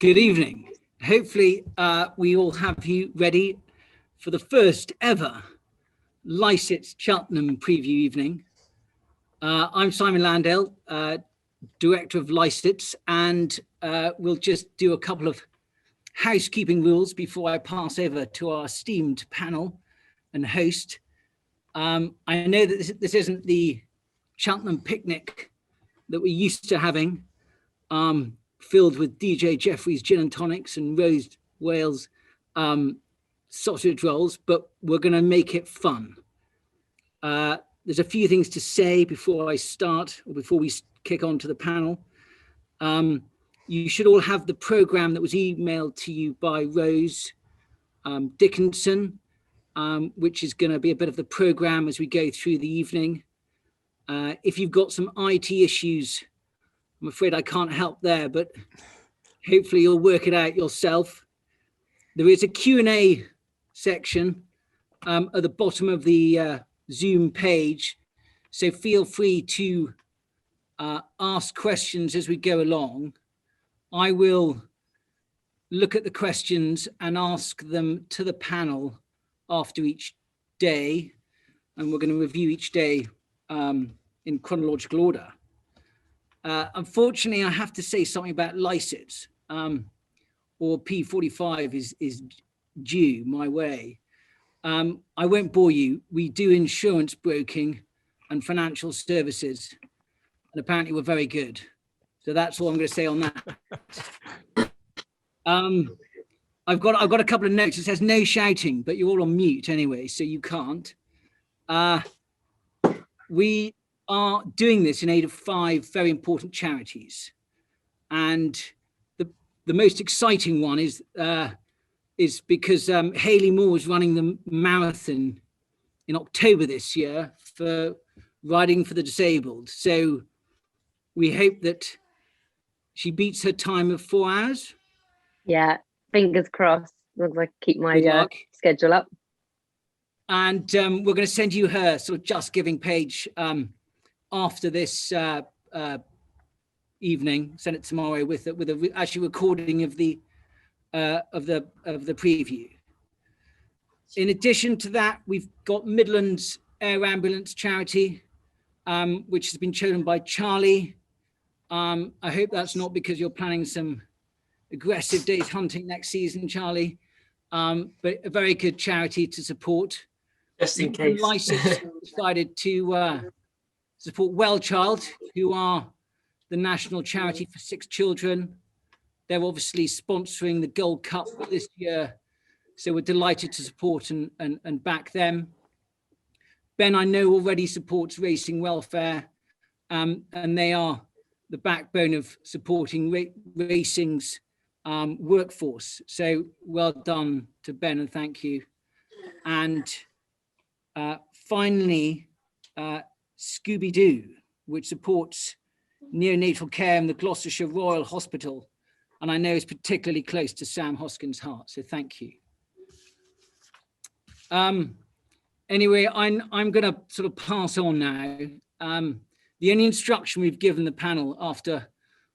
Good evening. Hopefully we all have you ready for the first ever Lycetts Cheltenham preview evening. I'm Simon Landale, Director of Lycetts, and we'll just do a couple of housekeeping rules before I pass over to our esteemed panel and host. I know that this isn't the Cheltenham picnic that we're used to having, filled with DJ Jeffrey's gin and tonics and Rose Wales sausage rolls, but we're going to make it fun. There's a few things to say before I start, or before we kick on to the panel. You should all have the programme that was emailed to you by Rose Dickinson, which is going to be a bit of the programme as we go through the evening. If you've got some IT issues, I'm afraid I can't help there, but hopefully you'll work it out yourself. There is a Q&A section at the bottom of the Zoom page, so feel free to ask questions as we go along. I will look at the questions and ask them to the panel after each day, and we're going to review each day in chronological order. Unfortunately, I have to say something about Lycetts, or P45 is due my way. I won't bore you. We do insurance broking and financial services, and apparently we're very good. So that's all I'm going to say on that. I've got a couple of notes. It says no shouting, but you're all on mute anyway, so you can't. We are doing this in aid of 5 very important charities, and the most exciting one is because Hayley Moore is running the marathon in October this year for Riding for the Disabled. So we hope that she beats her time of 4 hours. Yeah, fingers crossed. Looks like keep my schedule up. And we're going to send you her sort of Just Giving page after this evening. Send it tomorrow with a actually recording of the preview. In addition to that, we've got Midlands Air Ambulance Charity, which has been chosen by Charlie. I hope that's not because you're planning some aggressive days hunting next season, Charlie, but a very good charity to support. Just in case. Lycetts decided to support Wellchild, who are the national charity for 6 children. They're obviously sponsoring the Gold Cup this year, so we're delighted to support and back them. Ben, I know, already supports Racing Welfare, and they are the backbone of supporting racing's workforce. So well done to Ben, and thank you. And finally, Scooby-Doo, which supports neonatal care in the Gloucestershire Royal Hospital, and I know is particularly close to Sam Hoskins' heart, so thank you. Anyway, I'm going to sort of pass on now. The only instruction we've given the panel after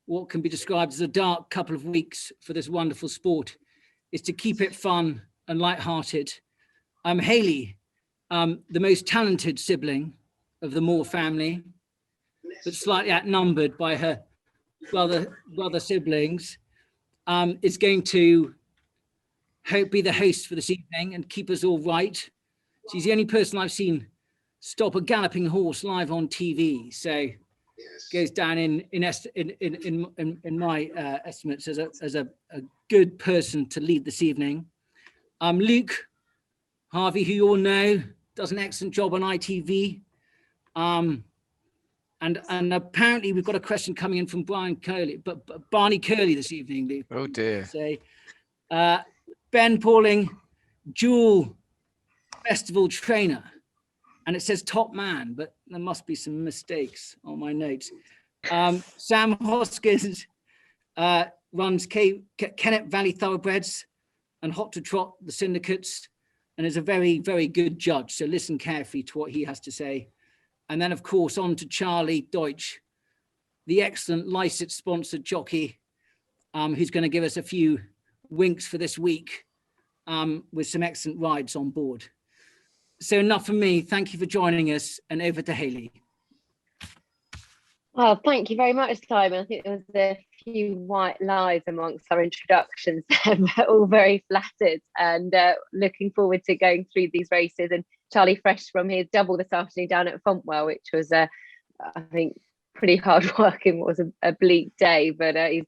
what can be described as a dark couple of weeks for this wonderful sport is to keep it fun and lighthearted. Hayley, the most talented sibling of the Moore family, but slightly outnumbered by her brother siblings, is going to be the host for this evening and keep us all right. She's the only person I've seen stop a galloping horse live on TV, so goes down in my estimates as a good person to lead this evening. Luke Harvey, who you all know, does an excellent job on ITV. And apparently we've got a question coming in from Barney Curley this evening, Luke. Oh dear. Say, Ben Pauling, dual festival trainer, and it says top man, but there must be some mistakes on my notes. Sam Hoskins runs Kennet Valley Thoroughbreds and Hot to Trot, the syndicates, and is a very, very good judge. So listen carefully to what he has to say. And then, of course, on to Charlie Deutsch, the excellent Lycetts sponsored jockey who's going to give us a few winks for this week with some excellent rides on board. So enough from me. Thank you for joining us, and over to Hayley. Well, thank you very much, Simon. I think there was a few white lies amongst our introductions, but all very flattered, and looking forward to going through these races. And Charlie Fresh from his double this afternoon down at Fontwell, which was, I think, pretty hard working. It was a bleak day, but he's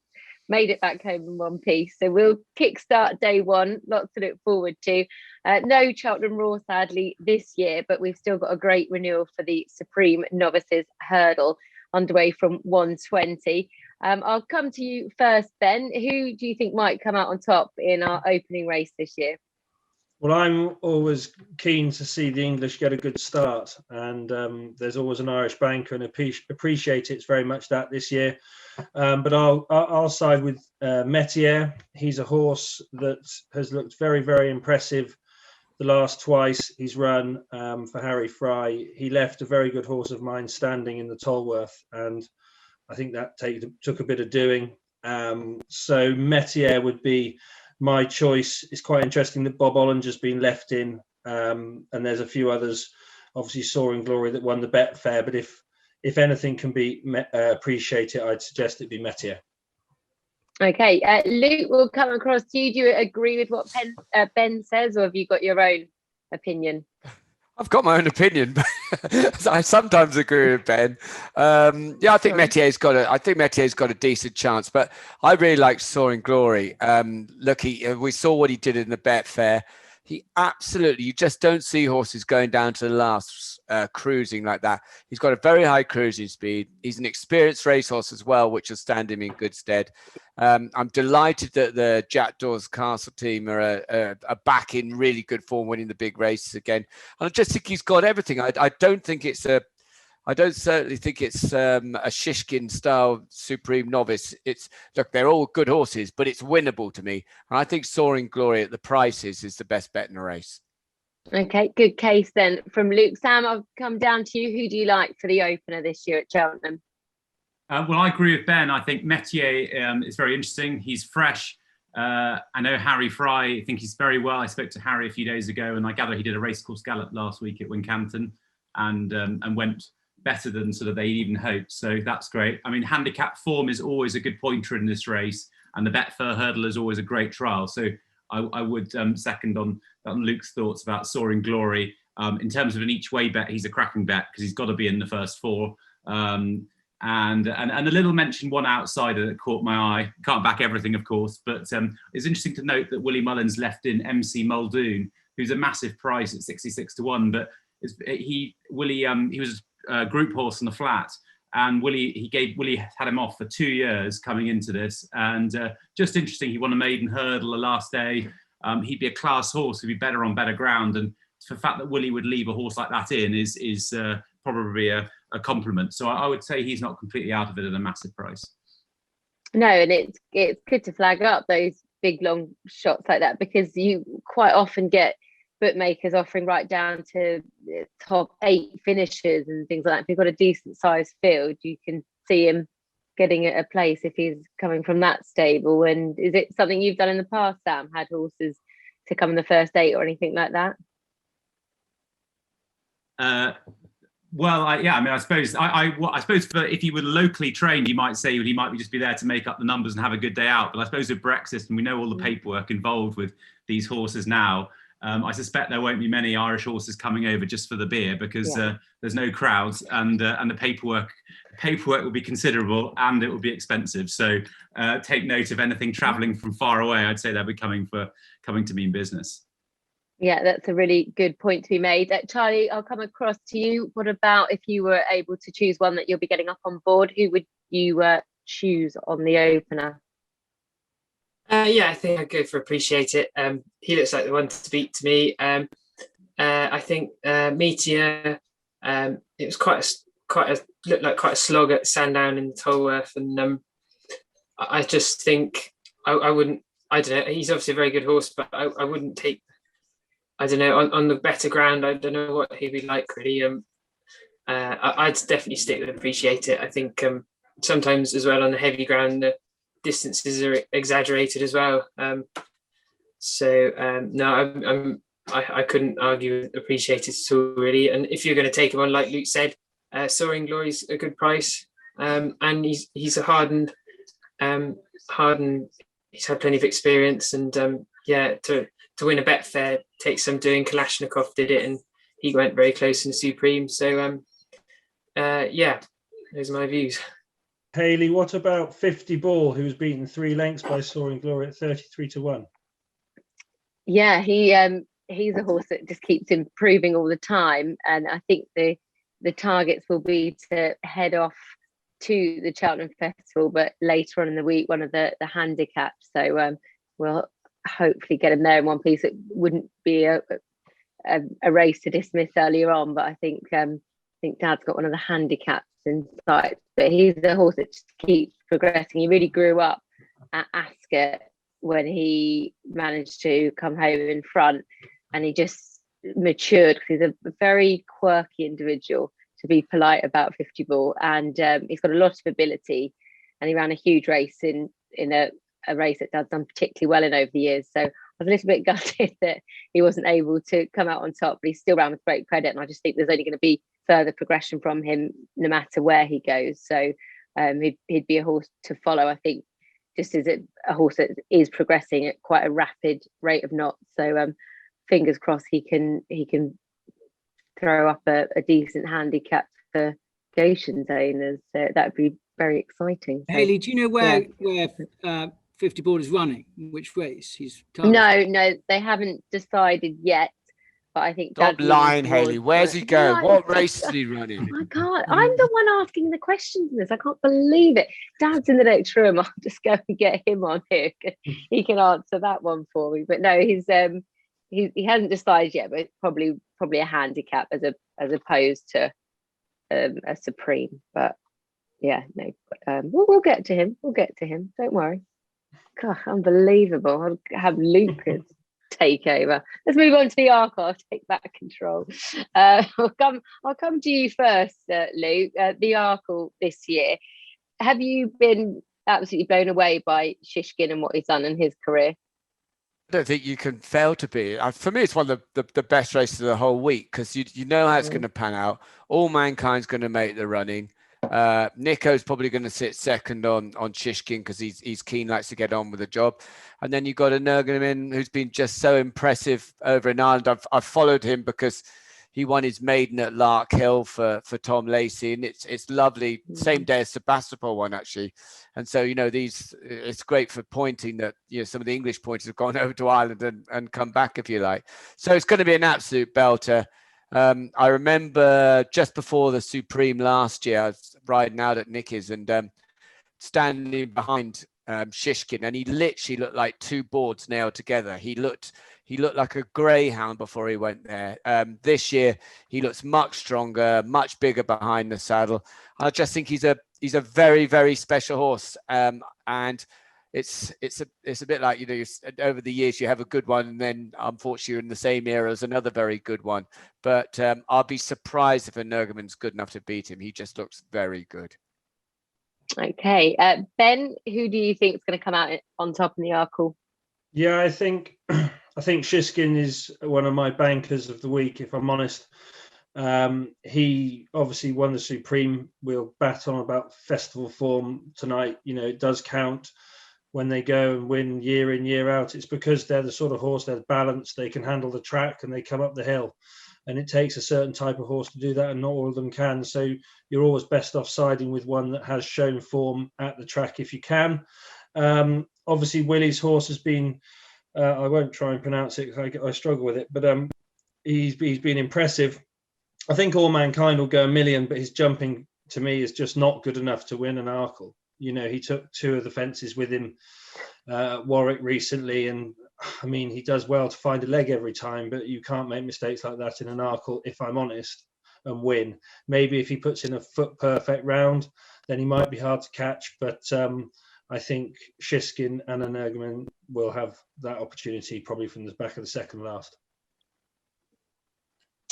made it back home in one piece. So we'll kickstart day one. Lots to look forward to. No Cheltenham Raw, sadly, this year, but we've still got a great renewal for the Supreme Novices Hurdle underway from 120. I'll come to you first, Ben. Who do you think might come out on top in our opening race this year? Well, I'm always keen to see the English get a good start, and there's always an Irish banker, and appreciate it's very much that this year. But I'll side with Metier. He's a horse that has looked very, very impressive the last twice he's run for Harry Fry. He left a very good horse of mine standing in the Tolworth, and I think that took a bit of doing. So Metier would be my choice. It's quite interesting that Bob Ollinger's been left in, and there's a few others, obviously Soaring Glory, that won the Betfair, but if anything can be appreciated, I'd suggest it be Metier. Okay, Luke, we'll come across to you. Do you agree with what Ben says, or have you got your own opinion? I've got my own opinion, but I sometimes agree with Ben. I think Metier's got a decent chance, but I really like Soaring Glory. Look, we saw what he did in the Betfair. You just don't see horses going down to the last cruising like that. He's got a very high cruising speed. He's an experienced racehorse as well, which will stand him in good stead. I'm delighted that the Jack Dawes Castle team are back in really good form, winning the big races again. And I just think he's got everything. I don't certainly think it's a Shishkin style Supreme Novice. They're all good horses, but it's winnable to me. And I think Soaring Glory at the prices is the best bet in the race. Okay, good case then from Luke. Sam, I'll come down to you. Who do you like for the opener this year at Cheltenham? Well, I agree with Ben. I think Metier is very interesting. He's fresh. I know Harry Fry. I think he's very well. I spoke to Harry a few days ago, and I gather he did a racecourse gallop last week at Wincanton, and went better than sort of they even hoped. So that's great. I mean, handicap form is always a good pointer in this race, and the Betfair Hurdle is always a great trial. So I would second on Luke's thoughts about Soaring Glory. In terms of an each way bet, he's a cracking bet because he's got to be in the first four. And a little mention one outsider that caught my eye. Can't back everything, of course, but it's interesting to note that Willie Mullins left in MC Muldoon, who's a massive price at 66 to 1. But he was a group horse on the flat, and Willie had him off for 2 years coming into this. And just interesting, he won a maiden hurdle the last day. He'd be a class horse, he'd be better on better ground. And the fact that Willie would leave a horse like that in is probably a compliment. So I would say he's not completely out of it at a massive price. No, and it's good to flag up those big long shots like that, because you quite often get bookmakers offering right down to top 8 finishers and things like that. If you've got a decent sized field, you can see him getting a place if he's coming from that stable. And is it something you've done in the past, Sam? Had horses to come in the first 8 or anything like that? I suppose if he were locally trained, you might say he might just be there to make up the numbers and have a good day out. But I suppose with Brexit, and we know all the paperwork involved with these horses now, I suspect there won't be many Irish horses coming over just for the beer, because there's no crowds, and the paperwork will be considerable, and it will be expensive. So take note of anything travelling from far away. I'd say they'll be coming to mean business. Yeah, that's a really good point to be made. Charlie, I'll come across to you. What about if you were able to choose one that you'll be getting up on board? Who would you choose on the opener? I think I'd go for Appreciate It. He looks like the one to beat to me. I think Meteor. It was looked like quite a slog at Sandown in the Tolworth, and I just think I wouldn't. I don't know. He's obviously a very good horse, but I wouldn't take. I don't know, on the better ground, I don't know what he'd be like, really. I'd definitely stick with Appreciate It. I think sometimes as well on the heavy ground, distances are exaggerated as well. No, I couldn't argue with Appreciate It at all, really. And if you're going to take him on, like Luke said, Soaring Glory's a good price, and he's a hardened. He's had plenty of experience, and to win a Betfair takes some doing. Kalashnikov did it, and he went very close in Supreme. So those are my views. Hayley, what about 50 Ball, who was beaten 3 lengths by Soaring Glory at 33-1? Yeah, he's a horse that just keeps improving all the time, and I think the targets will be to head off to the Cheltenham Festival, but later on in the week, one of the handicaps. So we'll hopefully get him there in one piece. It wouldn't be a race to dismiss earlier on, but I think Dad's got one of the handicaps in sight. But he's a horse that just keeps progressing. He really grew up at Ascot when he managed to come home in front, and he just matured because he's a very quirky individual, to be polite about 50 Ball, and he's got a lot of ability, and he ran a huge race in a race that Dad's done particularly well in over the years. So I was a little bit gutted that he wasn't able to come out on top, but he still ran with great credit, and I just think there's only going to be further progression from him no matter where he goes. So he'd be a horse to follow, I think, just as a horse that is progressing at quite a rapid rate of knots. So fingers crossed he can throw up a decent handicap for Goshen's owners. So that would be very exciting. Hayley, do you know where 50 Ball is running? Which race he's targeting? No, they haven't decided yet. But I think Stop lying, Hayley. Where's he going? What race is he running? I can't. I'm the one asking the questions in this. I can't believe it. Dad's in the next room. I'll just go and get him on here. He can answer that one for me. But no, he hasn't decided yet. But probably a handicap as opposed to a Supreme. But yeah, no. We'll get to him. Don't worry. God, unbelievable. I'll have Lucas take over. Let's move on to the Arkle. I'll take back control. I'll come to you first, Luke. The Arkle this year. Have you been absolutely blown away by Shishkin and what he's done in his career? I don't think you can fail to be. For me, it's one of the best races of the whole week, because you know how it's going to pan out. All Mankind's going to make the running. Nico's probably going to sit second on Shishkin because he's keen, likes to get on with the job. And then you've got a Nurgaman who's been just so impressive over in Ireland. I've followed him because he won his maiden at Lark Hill for Tom Lacey, and it's lovely. Same day as Sebastopol one, actually. And so, it's great for pointing that, some of the English pointers have gone over to Ireland and come back, if you like. So it's going to be an absolute belter. I remember just before the Supreme last year, I was riding out at Nicky's and standing behind Shishkin, and he literally looked like two boards nailed together. He looked like a greyhound before he went there. This year, he looks much stronger, much bigger behind the saddle. I just think he's a very, very special horse, and it's a bit like, over the years you have a good one, and then unfortunately you're in the same era as another very good one. But I'll be surprised if a Nurgaman's good enough to beat him. He just looks very good. Okay, Ben, who do you think is going to come out on top in the Arkle? Yeah, I think Shishkin is one of my bankers of the week, if I'm honest. He obviously won the Supreme. We'll bat on about festival form tonight. It does count when they go and win year in, year out. It's because they're the sort of horse, they're balanced, they can handle the track, and they come up the hill. And it takes a certain type of horse to do that, and not all of them can. So you're always best off siding with one that has shown form at the track if you can. Obviously, Willie's horse has been, I won't try and pronounce it because I struggle with it, but he's been impressive. I think All Mankind will go a million, but his jumping to me is just not good enough to win an Arkle. He took 2 of the fences with him, Warwick recently, and I mean, he does well to find a leg every time, but you can't make mistakes like that in an Arkle, if I'm honest, and win. Maybe if he puts in a foot perfect round, then he might be hard to catch, but I think Shishkin and a Nurgaman will have that opportunity probably from the back of the second last.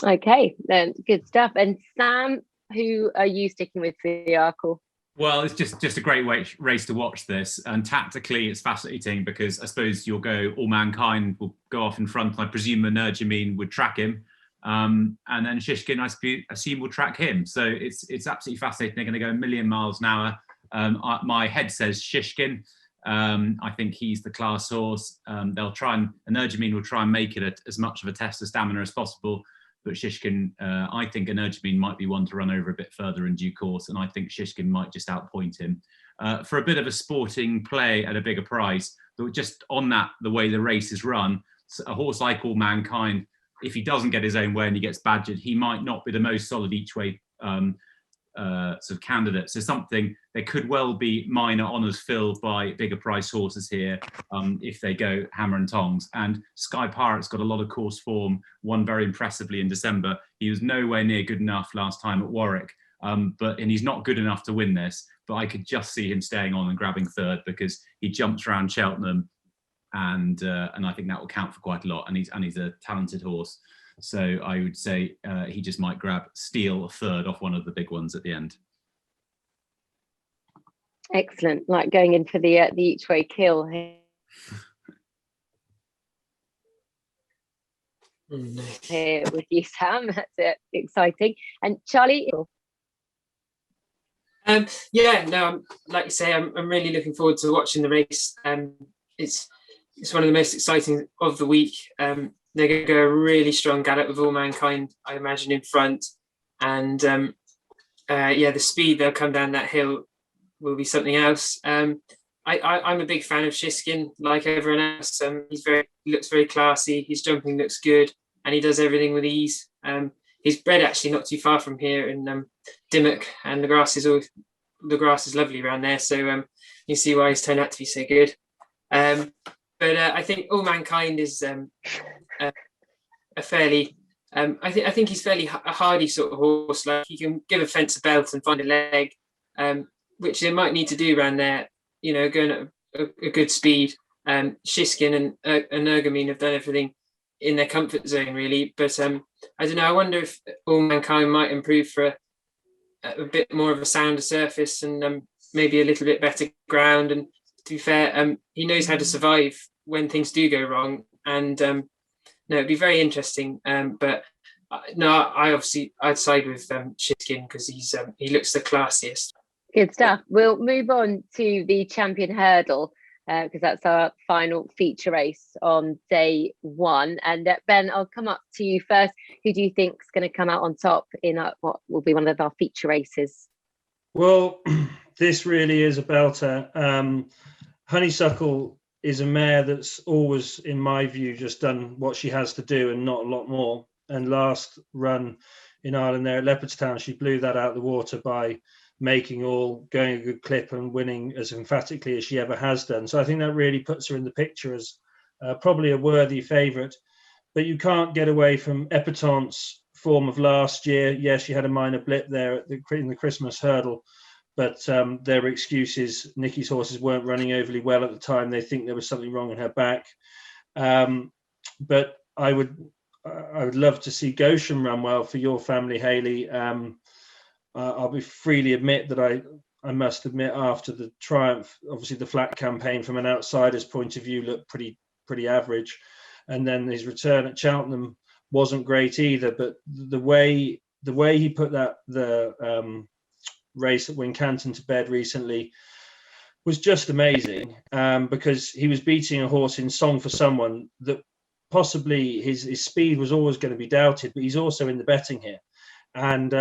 Okay, then good stuff. And Sam, who are you sticking with for the Arkle? Well, it's just a great race to watch this, and tactically it's fascinating because I suppose you'll go All Mankind will go off in front, and I presume Energumene would track him, and then Shishkin I assume will track him. So it's absolutely fascinating. They're going to go a million miles an hour. My head says Shishkin. I think he's the class horse. They'll try and Energumene will try and make it as much of a test of stamina as possible. But Shishkin, I think Energumene might be one to run over a bit further in due course, and I think Shishkin might just outpoint him. For a bit of a sporting play at a bigger price, but just on that, the way the race is run, a horse like All Mankind, if he doesn't get his own way and he gets badgered, he might not be the most solid each way sort of candidate. So there could well be minor honours filled by bigger price horses here if they go hammer and tongs. And Sky Pirate's got a lot of course form, won very impressively in December. He was nowhere near good enough last time at Warwick, and he's not good enough to win this. But I could just see him staying on and grabbing third because he jumps around Cheltenham, and I think that will count for quite a lot. And he's a talented horse. So I would say he just might steal a third off one of the big ones at the end. Excellent. Like going in for the each way kill here with you, Sam. That's exciting. And Charlie? Yeah, no, like you say, I'm really looking forward to watching the race. It's one of the most exciting of the week. They're going to go a really strong gallop with All Mankind, I imagine, in front. And the speed they'll come down that hill will be something else. I'm a big fan of Shishkin, like everyone else. He looks very classy. His jumping looks good, and he does everything with ease. He's bred actually not too far from here in Dimmock, and the grass is lovely around there. So you see why he's turned out to be so good. But I think All Mankind is a fairly. I think he's fairly a hardy sort of horse. Like he can give a fence a belt and find a leg, which they might need to do around there. You know, going at a good speed. Shishkin and Energumene have done everything in their comfort zone, really. But I don't know. I wonder if All Mankind might improve for a bit more of a sounder surface and maybe a little bit better ground. And to be fair, he knows how to survive when things do go wrong. And no, it'd be very interesting. But no, I'd side with Shishkin because he looks the classiest. Good stuff. We'll move on to the Champion Hurdle because that's our final feature race on day one. And Ben, I'll come up to you first. Who do you think is going to come out on top in what will be one of our feature races? Well, this really is a belter. Honeysuckle is a mare that's always, in my view, just done what she has to do and not a lot more. And last run in Ireland there at Leopardstown, she blew that out of the water by making all, going a good clip and winning as emphatically as she ever has done. So I think that really puts her in the picture as probably a worthy favourite. But you can't get away from Epitante's form of last year. Yes, she had a minor blip there in the Christmas hurdle, but their excuses, Nicky's horses weren't running overly well at the time. They think there was something wrong in her back. But I would love to see Goshen run well for your family, Hayley. I'll be freely admit that I must admit after the triumph, obviously the flat campaign from an outsider's point of view looked pretty average, and then his return at Cheltenham wasn't great either. But the way he put the race at Wincanton to bed recently was just amazing, because he was beating a horse in Song for Someone that possibly his speed was always going to be doubted, but he's also in the betting here, and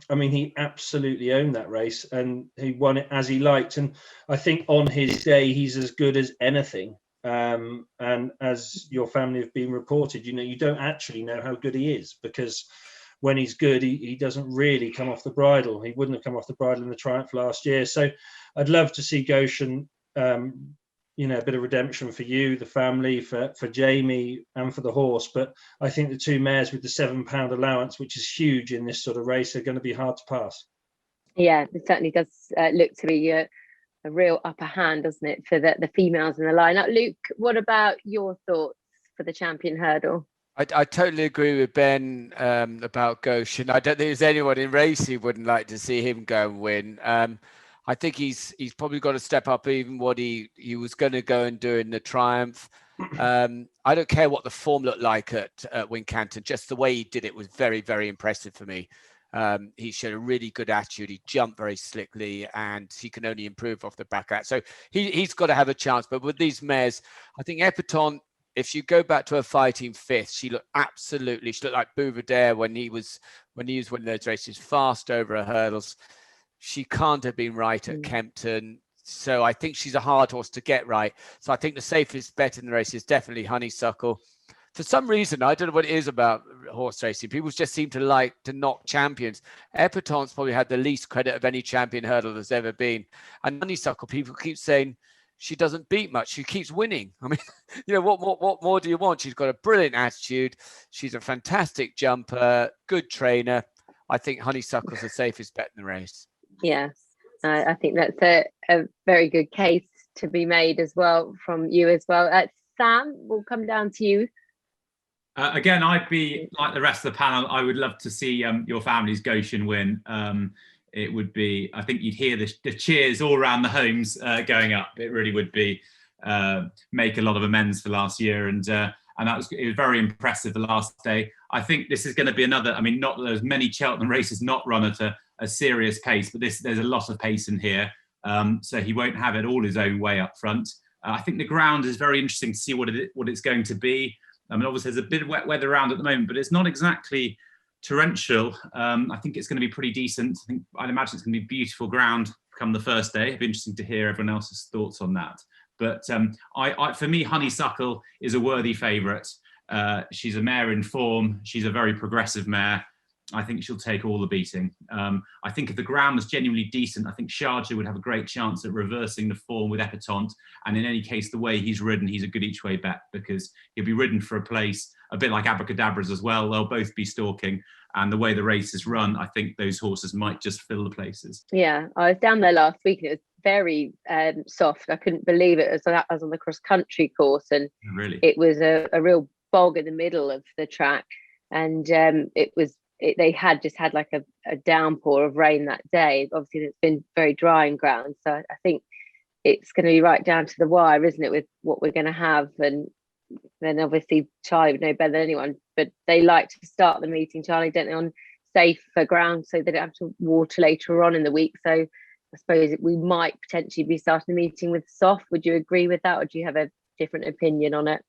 I mean, he absolutely owned that race and he won it as he liked. And I think on his day, he's as good as anything. And as your family have been reported, you don't actually know how good he is, because when he's good, he doesn't really come off the bridle. He wouldn't have come off the bridle in the Triumph last year. So I'd love to see Goshen, a bit of redemption for you, the family, for Jamie and for the horse. But I think the two mares with the £7 allowance, which is huge in this sort of race, are going to be hard to pass. Yeah, it certainly does look to be a real upper hand, doesn't it, for the females in the lineup. Luke, what about your thoughts for the Champion Hurdle? I totally agree with Ben about Goshen. I don't think there's anyone in race who wouldn't like to see him go and win. I think he's probably got to step up even what he was going to go and do in the Triumph. I don't care what the form looked like at Wincanton. Just the way he did it was very, very impressive for me. He showed a really good attitude. He jumped very slickly, and he can only improve off the back out. So he's got to have a chance. But with these mares, I think Epatante, if you go back to her fighting fifth, she looked like Bouvardere when he was winning those races, fast over her hurdles. She can't have been right at Kempton. So I think she's a hard horse to get right. So I think the safest bet in the race is definitely Honeysuckle. For some reason, I don't know what it is about horse racing. People just seem to like to knock champions. Epatante's probably had the least credit of any champion hurdle there's ever been. And Honeysuckle, people keep saying she doesn't beat much. She keeps winning. I mean, what more do you want? She's got a brilliant attitude. She's a fantastic jumper, good trainer. I think Honeysuckle's the safest bet in the race. Yes, I think that's a very good case to be made as well from you as well. Sam, we'll come down to you. Again, I'd be like the rest of the panel. I would love to see your family's Goshen win. It would be, I think you'd hear the cheers all around the homes going up. It really would be make a lot of amends for last year. And it was very impressive the last day. I think this is going to be another, I mean, not that there's many Cheltenham races not run at a serious pace, but there's a lot of pace in here. So he won't have it all his own way up front. I think the ground is very interesting to see what it's going to be. I mean, obviously there's a bit of wet weather around at the moment, but it's not exactly torrential. I think it's going to be pretty decent. I'd imagine it's going to be beautiful ground come the first day. It'd be interesting to hear everyone else's thoughts on that. But for me, Honeysuckle is a worthy favourite. She's a mare in form. She's a very progressive mare. I think she'll take all the beating. I think if the ground was genuinely decent, I think Sharjah would have a great chance at reversing the form with Epatante. And in any case, the way he's ridden, he's a good each way bet because he'll be ridden for a place, a bit like Abracadabras as well. They'll both be stalking. And the way the race is run, I think those horses might just fill the places. Yeah, I was down there last week and it was very soft. I couldn't believe it. I was on the cross country course and really? It was a real bog in the middle of the track. And they had just had like a downpour of rain that day. Obviously, it's been very dry and ground. So I think it's going to be right down to the wire, isn't it, with what we're going to have? And then obviously Charlie would know better than anyone, but they like to start the meeting, Charlie, don't they, on safer ground so they don't have to water later on in the week. So I suppose we might potentially be starting the meeting with soft. Would you agree with that, or do you have a different opinion on it?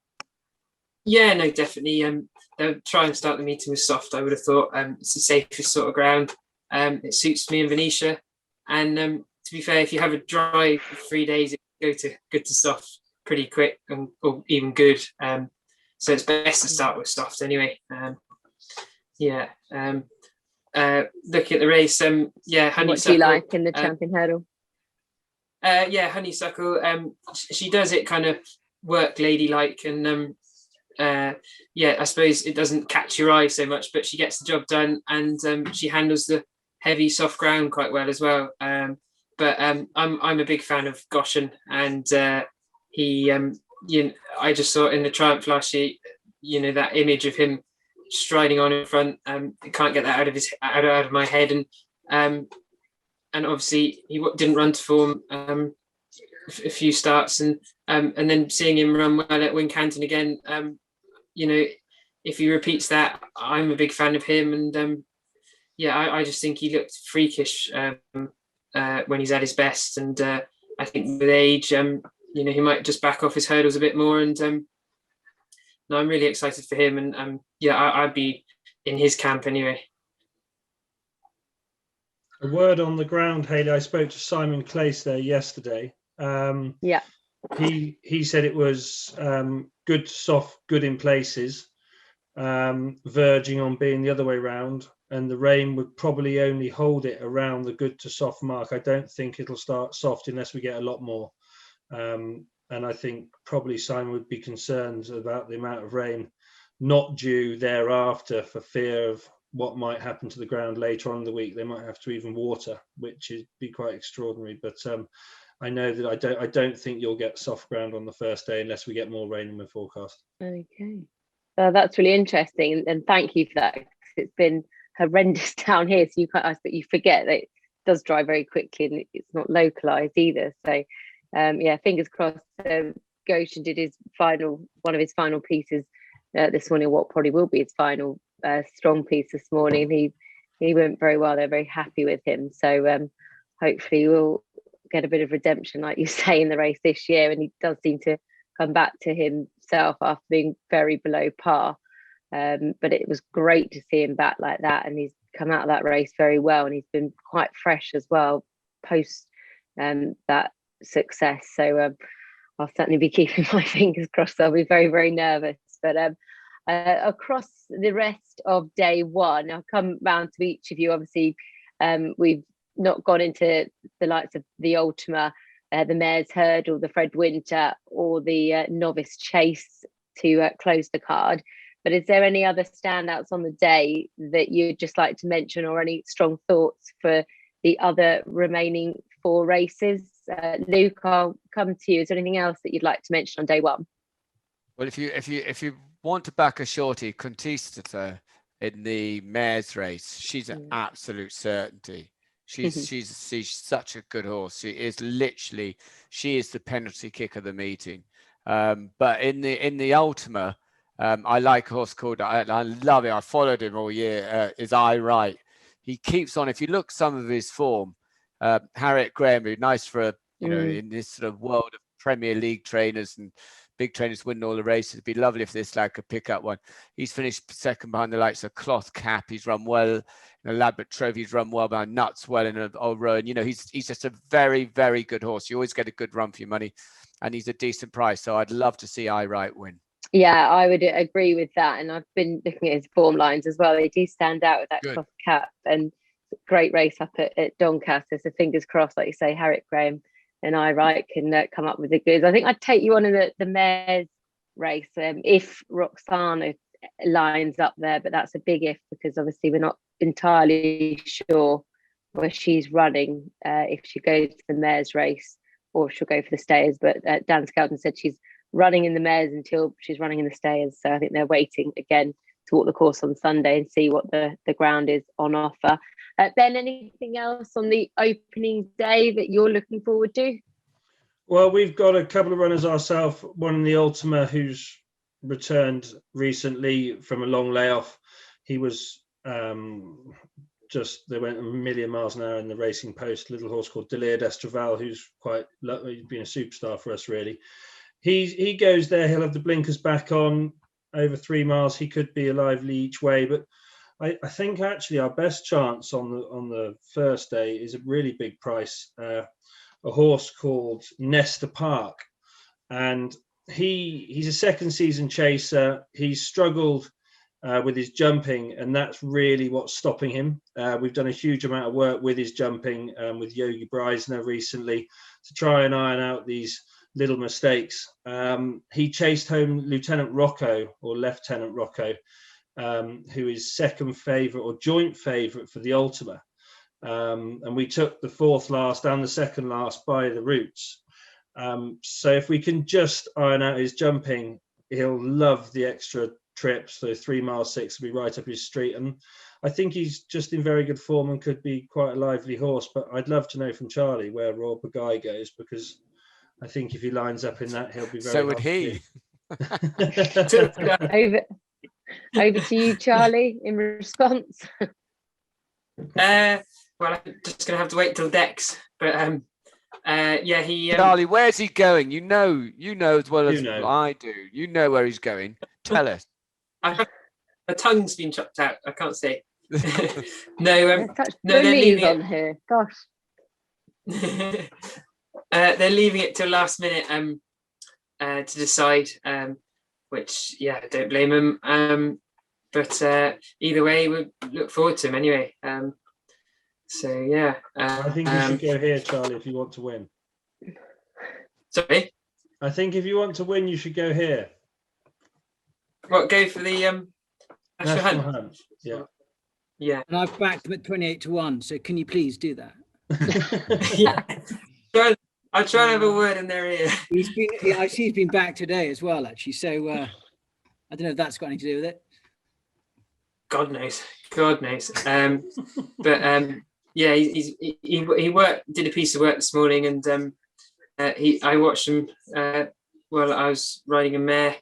Yeah, no, definitely. They'll try and start the meeting with soft. I would have thought it's the safest sort of ground. It suits me and Venetia. And to be fair, if you have a dry 3 days, it go to good to soft pretty quick or even good. So it's best to start with soft anyway. Looking at the race, Honeysuckle. What do you like in the champion hurdle? Honeysuckle. She does it kind of work ladylike and. I suppose it doesn't catch your eye so much, but she gets the job done and she handles the heavy soft ground quite well as well. I'm a big fan of Goshen, and I just saw in the Triumph last year, that image of him striding on in front. I can't get that out of my head, and obviously he didn't run to form a few starts, and then seeing him run well at Wincanton again. If he repeats that, I'm a big fan of him, and I just think he looked freakish when he's at his best, and I think with age, he might just back off his hurdles a bit more, and no, I'm really excited for him, and I'd be in his camp anyway. A word on the ground, Hayley. I spoke to Simon Clace there yesterday. He said it was good to soft, good in places, verging on being the other way round, and the rain would probably only hold it around the good to soft mark. I don't think it'll start soft unless we get a lot more, and I think probably Simon would be concerned about the amount of rain not due thereafter for fear of what might happen to the ground later on in the week. They might have to even water, which would be quite extraordinary, but I know that I don't think you'll get soft ground on the first day unless we get more rain in the forecast. Okay. That's really interesting, and thank you for that. It's been horrendous down here, so you forget that it does dry very quickly, and it's not localized either. So, yeah, fingers crossed. Goshen did one of his final pieces this morning. What probably will be his final strong piece this morning. He went very well. They're very happy with him. So hopefully we'll get a bit of redemption, like you say, in the race this year. And he does seem to come back to himself after being very below par. But it was great to see him back like that, and he's come out of that race very well, and he's been quite fresh as well post that success. So I'll certainly be keeping my fingers crossed. I'll be very, very nervous. But across the rest of day one, I'll come round to each of you. Obviously, we've not gone into the likes of the Ultima, the Mares' Hurdle, the Fred Winter, or the Novice Chase to close the card. But is there any other standouts on the day that you'd just like to mention, or any strong thoughts for the other remaining 4 races? Luke, I'll come to you. Is there anything else that you'd like to mention on day one? Well, if you want to back a shorty, Contista in the Mares race, she's an absolute certainty. She's such a good horse. She is the penalty kick of the meeting. But in the Ultima, I like a horse called, I love it, I followed him all year, is I Right. He keeps on, if you look some of his form, Harriet Graham, who's nice for, in this sort of world of Premier League trainers and big trainers winning all the races. It'd be lovely if this lad could pick up one. He's finished second behind the likes of Cloth Cap. He's run well in a Ladbroke Trophy. He's run well behind Nuts well in an Old Rowan. He's just a very, very good horse. You always get a good run for your money, and he's a decent price. So I'd love to see I Right win. Yeah, I would agree with that. And I've been looking at his form lines as well. They do stand out with that Cloth Cap, and great race up at Doncaster. So fingers crossed, like you say, Harriet Graham and I Right can come up with the goods. I think I'd take you on in the Mares race if Roxana lines up there, but that's a big if, because obviously we're not entirely sure where she's running, if she goes to the Mares race or if she'll go for the Stayers. But Dan Skelton said she's running in the Mares until she's running in the Stayers. So I think they're waiting again to walk the course on Sunday and see what the ground is on offer. Ben, anything else on the opening day that you're looking forward to? Well, we've got a couple of runners ourselves. One in the Ultima who's returned recently from a long layoff. He was they went a million miles an hour in the Racing Post. A little horse called Delir d'Estraval, who's he's been a superstar for us, really. He goes there. He'll have the blinkers back on over 3 miles. He could be a lively each way, but I think actually our best chance on the first day is a really big price. A horse called Nesta Park, and he's a second season chaser. He's struggled with his jumping, and that's really what's stopping him. We've done a huge amount of work with his jumping with Yogi Breisner recently to try and iron out these little mistakes. He chased home Lieutenant Rocco, who is second favourite or joint favourite for the Ultima. And we took the fourth last and the second last by the roots. So if we can just iron out his jumping, he'll love the extra trips. So 3 miles 6 will be right up his street. And I think he's just in very good form and could be quite a lively horse. But I'd love to know from Charlie where Royal Bagai goes, because I think if he lines up in that, he'll be very. So would he. Over to you, Charlie, in response. Well, I'm just going to have to wait till Dex. But yeah, he. Charlie, where's he going? You know as well as I do. You know where he's going. Tell us. My tongue's been chopped out. I can't say. No, such they're leaving on here. Gosh. They're leaving it till last minute to decide. Which, yeah, I don't blame them. But either way, we look forward to him anyway. So, yeah. I think you should go here, Charlie, if you want to win. Sorry? I think if you want to win, you should go here. What, go for the National Hunt? Yeah. Yeah. And I've backed them at 28-1, so can you please do that? Yeah. I'll try and have a word in their ear. I see he's been back today as well, actually. So I don't know if that's got anything to do with it. God knows. Yeah, he did a piece of work this morning, and I watched him while I was riding a mare,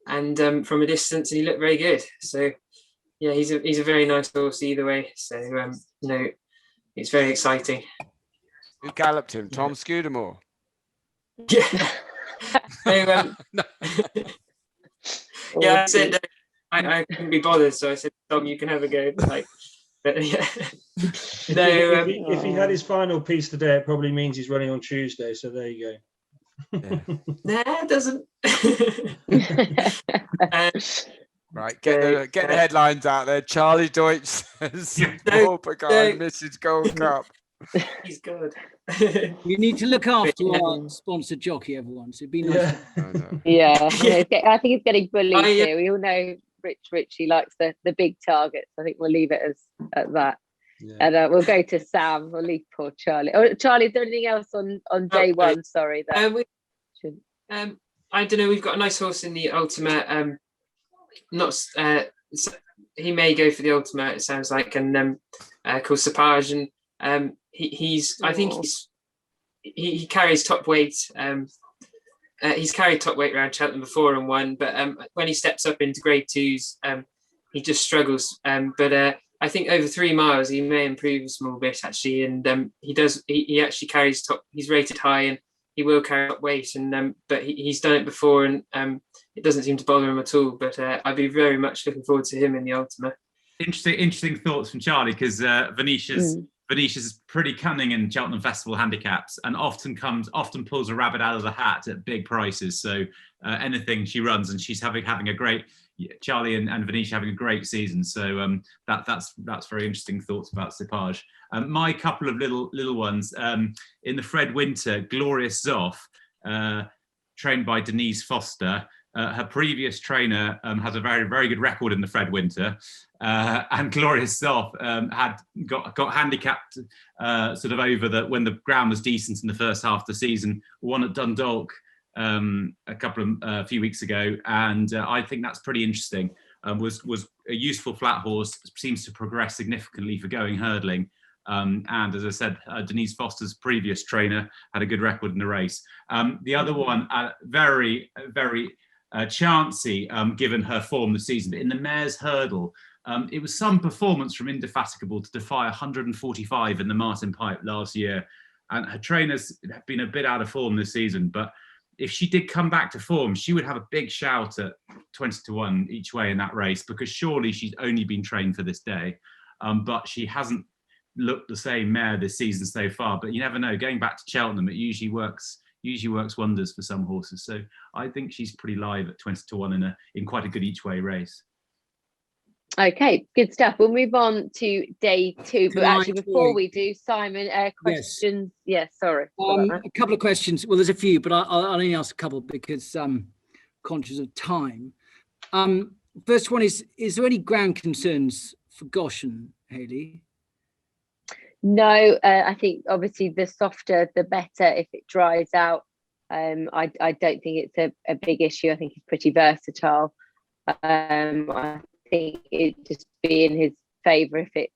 and from a distance, and he looked very good. So yeah, he's a very nice horse either way. So it's very exciting. Who galloped him? Tom Scudamore. Yeah. Yeah, I said I couldn't be bothered, so I said, Tom, you can have a go. But yeah. If he had his final piece today, it probably means he's running on Tuesday. So there you go. Yeah. Nah, it doesn't. Right, get the headlines out there. Charlie Deutsch says Paul Pagani misses Gold Cup. He's good. You need to look after our sponsored jockey, everyone. So it'd be nice. Yeah, I think he's getting bullied here. We all know Richie likes the big targets. I think we'll leave it at that. Yeah. And we'll go to Sam. We'll leave poor Charlie. Oh, Charlie, is there anything else on day one? Sorry. I don't know. We've got a nice horse in the Ultimate. He may go for the Ultimate, it sounds like, and called Sapage, and he carries top weight. He's carried top weight around Cheltenham before and won, but when he steps up into grade twos, he just struggles. But I think over 3 miles he may improve a small bit actually, and he actually carries top. He's rated high, and he will carry up weight, and but he's done it before, and it doesn't seem to bother him at all. But I'd be very much looking forward to him in the Ultimate. Interesting thoughts from Charlie, because Venetia's pretty cunning in Cheltenham Festival handicaps, and often pulls a rabbit out of the hat at big prices. So anything she runs, and she's having a great, Charlie and Venetia having a great season. So that's very interesting thoughts about Sapage. My couple of little ones in the Fred Winter, Glorious Zoff, trained by Denise Foster. Her previous trainer has a very, very good record in the Fred Winter, and Glorious Zoff had got handicapped sort of over when the ground was decent in the first half of the season. Won at Dundalk a few weeks ago, and I think that's pretty interesting. Was a useful flat horse, seems to progress significantly for going hurdling. And as I said, Denise Foster's previous trainer had a good record in the race. The other one, very, very chancy given her form this season, but in the Mares' Hurdle, it was some performance from Indefatigable to defy 145 in the Martin Pipe last year, and her trainers have been a bit out of form this season, but if she did come back to form, she would have a big shout at 20-1 each way in that race, because surely she's only been trained for this day, but she hasn't looked the same mare this season so far. But you never know, going back to Cheltenham, it usually works wonders for some horses. So I think she's pretty live at 20-1 in quite a good each way race. Okay, good stuff. We'll move on to day 2, but actually before we do, Simon, questions. Yes, sorry. A couple of questions. Well, there's a few, but I'll only ask a couple because I'm conscious of time. First one is there any ground concerns for Goshen, Hayley? No, I think obviously the softer the better if it dries out. I don't think it's a big issue. I think he's pretty versatile. I think it'd just be in his favour if it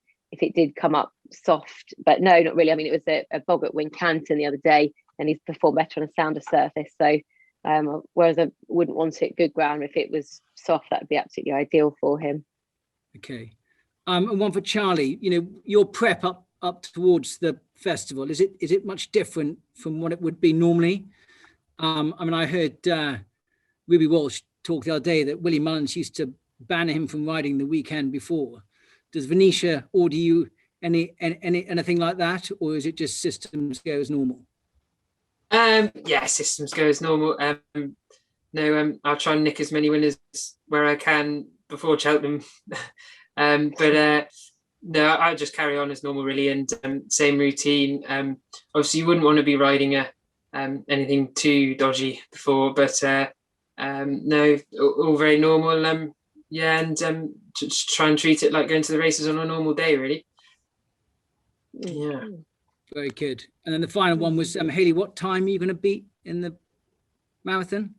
did come up soft, but no, not really. I mean, it was a bob at Wincanton the other day, and he's performed better on a sounder surface. So whereas I wouldn't want it good ground, if it was soft, that would be absolutely ideal for him. Okay, and one for Charlie. You know, your prep up towards the festival, is it much different from what it would be normally? I mean, I heard Ruby Walsh talk the other day that Willie Mullins used to ban him from riding the weekend before. Does Venetia order you anything like that, or is it just systems go as normal? Yeah, systems go as normal. I'll try and nick as many winners where I can before Cheltenham. No, I'll just carry on as normal, really, and same routine. Obviously, you wouldn't want to be riding anything too dodgy before, but no, all very normal. And just try and treat it like going to the races on a normal day, really. Yeah. Very good. And then the final one was, Hayley, what time are you going to beat in the marathon?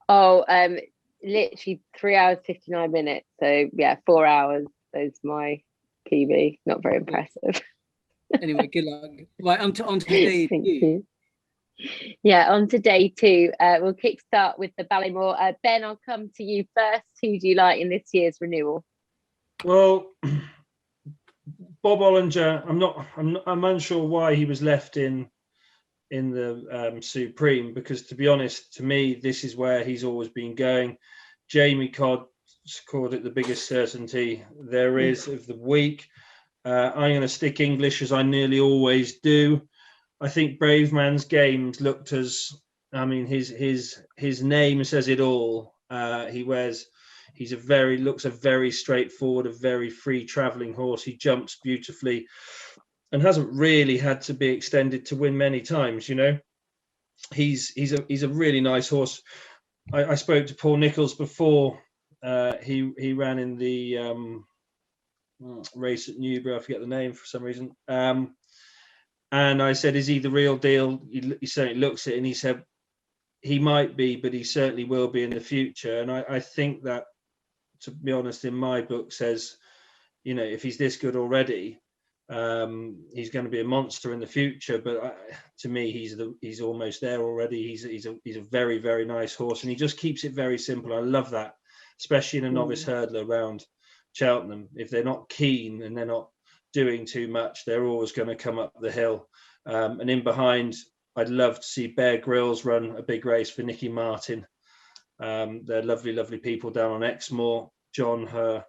Oh, literally 3 hours 59 minutes. So yeah, 4 hours. Those my PB. Not very impressive. Anyway, good luck. Right, on to day Thank 2. you. Yeah, on to day 2. We'll kickstart with the Ballymore. Ben, I'll come to you first. Who do you like in this year's renewal? Well, Bob Ollinger, I'm unsure why he was left in the Supreme, because to be honest, to me, this is where he's always been going. Jamie Codd scored it the biggest certainty there is of the week. I'm going to stick English, as I nearly always do. I think Brave Man's Games looked as, I mean, his name says it all. Looks a very straightforward, a very free travelling horse. He jumps beautifully and hasn't really had to be extended to win many times. You know, he's a really nice horse. I spoke to Paul Nichols before. He ran in the race at Newbury. I forget the name for some reason. And I said, is he the real deal? He certainly looks it, and he said he might be, but he certainly will be in the future. And I think that, to be honest, in my book says, you know, if he's this good already, he's going to be a monster in the future. But to me, he's almost there already. He's a very, very nice horse, and he just keeps it very simple. I love that, especially in a novice hurdler around Cheltenham. If they're not keen and they're not doing too much, they're always going to come up the hill. And in behind, I'd love to see Bear Grylls run a big race for Nicky Martin. They're lovely, lovely people down on Exmoor. John, her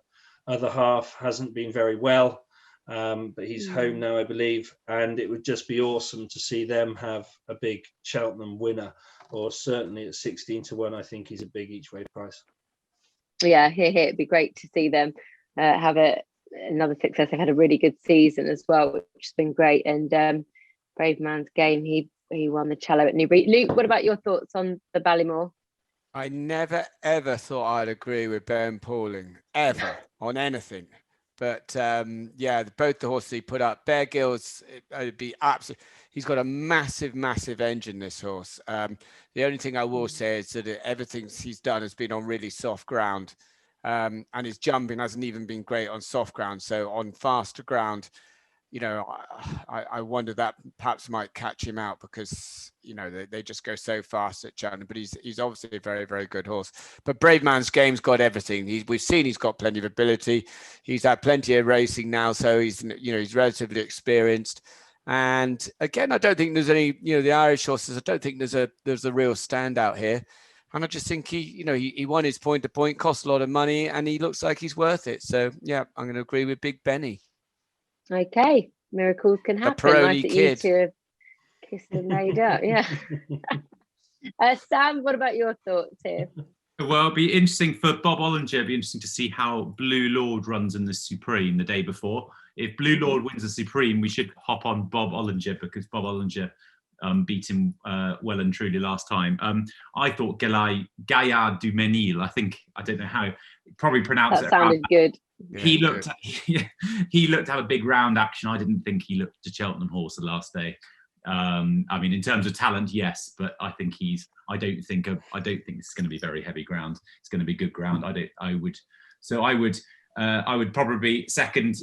other half, hasn't been very well, but he's home now, I believe. And it would just be awesome to see them have a big Cheltenham winner, or certainly at 16-1, I think he's a big each way price. Yeah, here. It'd be great to see them have another success. They've had a really good season as well, which has been great. And Brave Man's Game, he won the cello at Newbury. Luke, what about your thoughts on the Ballymore? I never ever thought I'd agree with Ben Pauling ever on anything, but yeah, both the horses he put up, Bear Grylls, it'd be absolutely. He's got a massive engine, this horse. The only thing I will say is that everything he's done has been on really soft ground, and his jumping hasn't even been great on soft ground. So on faster ground, you know, I wonder that perhaps might catch him out, because, you know, they just go so fast at Cheltenham. But he's obviously a very, very good horse. But Brave Man's Game's got everything. We've seen he's got plenty of ability. He's had plenty of racing now, so he's relatively experienced. And again, I don't think there's any, you know, the Irish horses, I don't think there's a real standout here. And I just think he won his point-to-point, cost a lot of money, and he looks like he's worth it. So yeah, I'm going to agree with Big Benny. Okay, miracles can happen. Nice that you two have kissed and made up. Yeah. Sam, what about your thoughts here? Well, it'd be interesting for Bob Ollinger. It'd be interesting to see how Blue Lord runs in the Supreme the day before. If Blue Lord wins the Supreme, we should hop on Bob Ollinger, because Bob Ollinger beat him well and truly last time. I thought Gaillard du Mesnil, I don't know how, probably pronounced it. That sounded good. Yeah, he looked to have a big round action. I didn't think he looked a Cheltenham horse the last day. I mean, in terms of talent, yes, but I think I don't think it's going to be very heavy ground. It's going to be good ground. I would probably second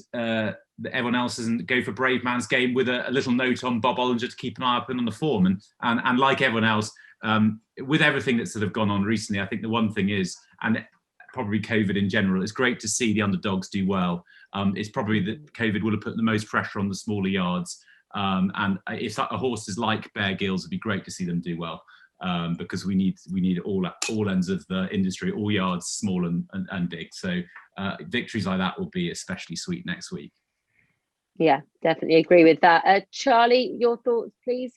everyone else's and go for Brave Man's Game, with a little note on Bob Ollinger to keep an eye open on the form. And like everyone else, with everything that's sort of gone on recently, I think the one thing is, and probably COVID in general, it's great to see the underdogs do well. It's probably that COVID will have put the most pressure on the smaller yards. And if a horse is like Bear Grylls, it'd be great to see them do well, because we need all ends of the industry, all yards, small and big. So victories like that will be especially sweet next week. Yeah, definitely agree with that. Charlie, your thoughts, please.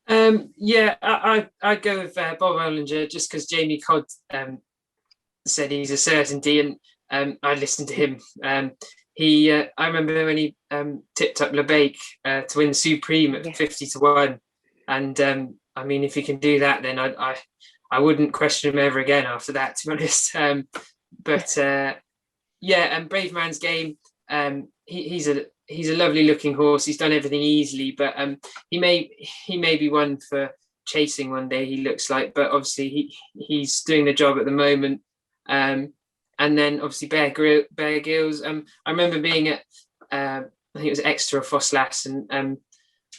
Yeah, I go with Bob Ollinger, just because Jamie Codd said he's a certainty, and I listened to him. I remember when he tipped up LeBake to win the Supreme at 50-1, and I mean, if he can do that, then I wouldn't question him ever again after that, to be honest. And Brave Man's Game, he's a lovely looking horse. He's done everything easily, but he may be one for chasing one day, he looks like, but obviously he's doing the job at the moment. And then obviously Bear Grylls. I remember being at I think it was Exeter or Fosslas, and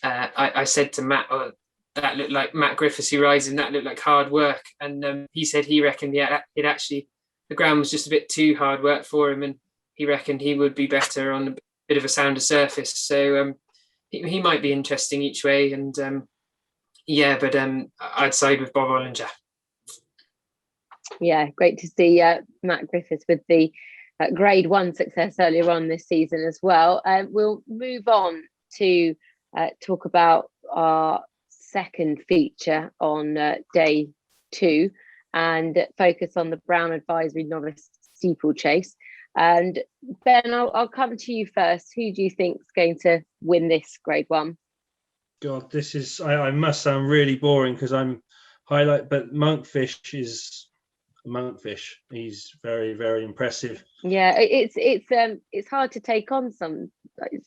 I said to Matt, "Oh, that looked like Matt Griffiths Rising. That looked like hard work." And he said he reckoned it actually, the ground was just a bit too hard work for him, and he reckoned he would be better on a bit of a sounder surface. So he might be interesting each way. And but I'd side with Bob Ollinger. Yeah, great to see Matt Griffiths with the Grade 1 success earlier on this season as well. We'll move on to talk about our second feature on day 2 and focus on the Brown Advisory Novice Steeplechase. And Ben, I'll come to you first. Who do you think is going to win this Grade 1? God, this is, I must sound really boring because I'm but Monkfish is Monkfish. He's very, very impressive. Yeah, it's hard to take on some.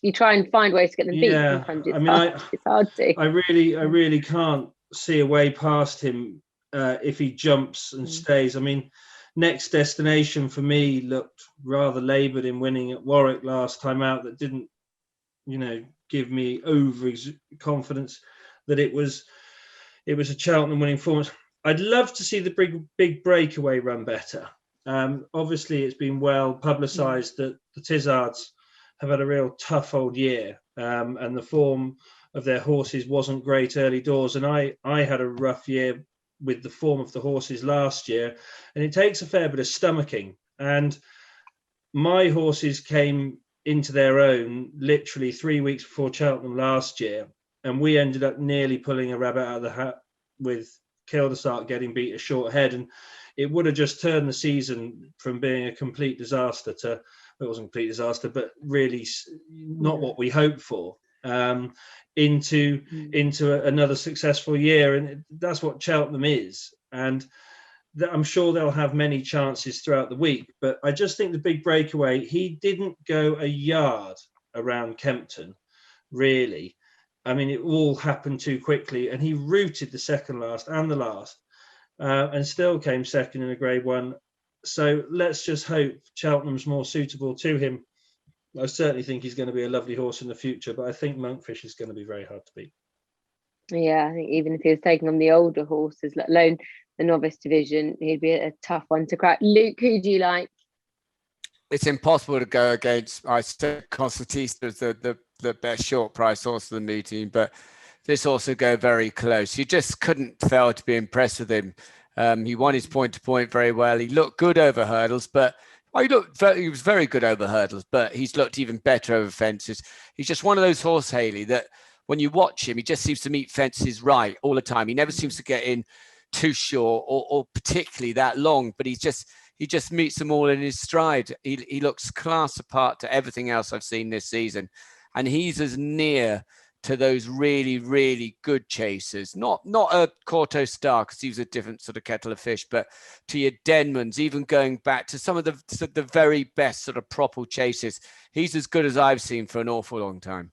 You try and find ways to get them beat. Yeah, Sometimes it's hard to. I really can't see a way past him if he jumps and stays. I mean, Next Destination for me looked rather laboured in winning at Warwick last time out. That didn't, give me over confidence that it was a Cheltenham winning performance. I'd love to see the big breakaway run better. Obviously, it's been well publicised that the Tizzards have had a real tough old year, and the form of their horses wasn't great early doors. And I had a rough year with the form of the horses last year, and it takes a fair bit of stomaching. And my horses came into their own literally 3 weeks before Cheltenham last year, and we ended up nearly pulling a rabbit out of the hat with Kildesart getting beat a short head, and it would have just turned the season from being a complete disaster to, it wasn't a complete disaster, but really not what we hoped for, into another successful year. And that's what Cheltenham is. And I'm sure they'll have many chances throughout the week, but I just think the big breakaway, he didn't go a yard around Kempton, really. I mean, it all happened too quickly, and he rooted the second last and the last, and still came second in a Grade 1. So let's just hope Cheltenham's more suitable to him. I certainly think he's going to be a lovely horse in the future, but I think Monkfish is going to be very hard to beat. Yeah, I think even if he was taking on the older horses, let alone the novice division, he'd be a tough one to crack. Luke, who do you like? It's impossible to go against. I said Constantista is the best short price horse of the meeting, but this horse will go very close. You just couldn't fail to be impressed with him. He won his point to point very well. He looked good over hurdles, but he was very good over hurdles, but he's looked even better over fences. He's just one of those horse, Hayley, that when you watch him, he just seems to meet fences right all the time. He never seems to get in too short or particularly that long, but he just meets them all in his stride. He looks class apart to everything else I've seen this season, and he's as near to those really, really good chasers, not a Corto Star, because he was a different sort of kettle of fish, but to your Denmans, even going back to some of the very best sort of proper chasers. He's as good as I've seen for an awful long time.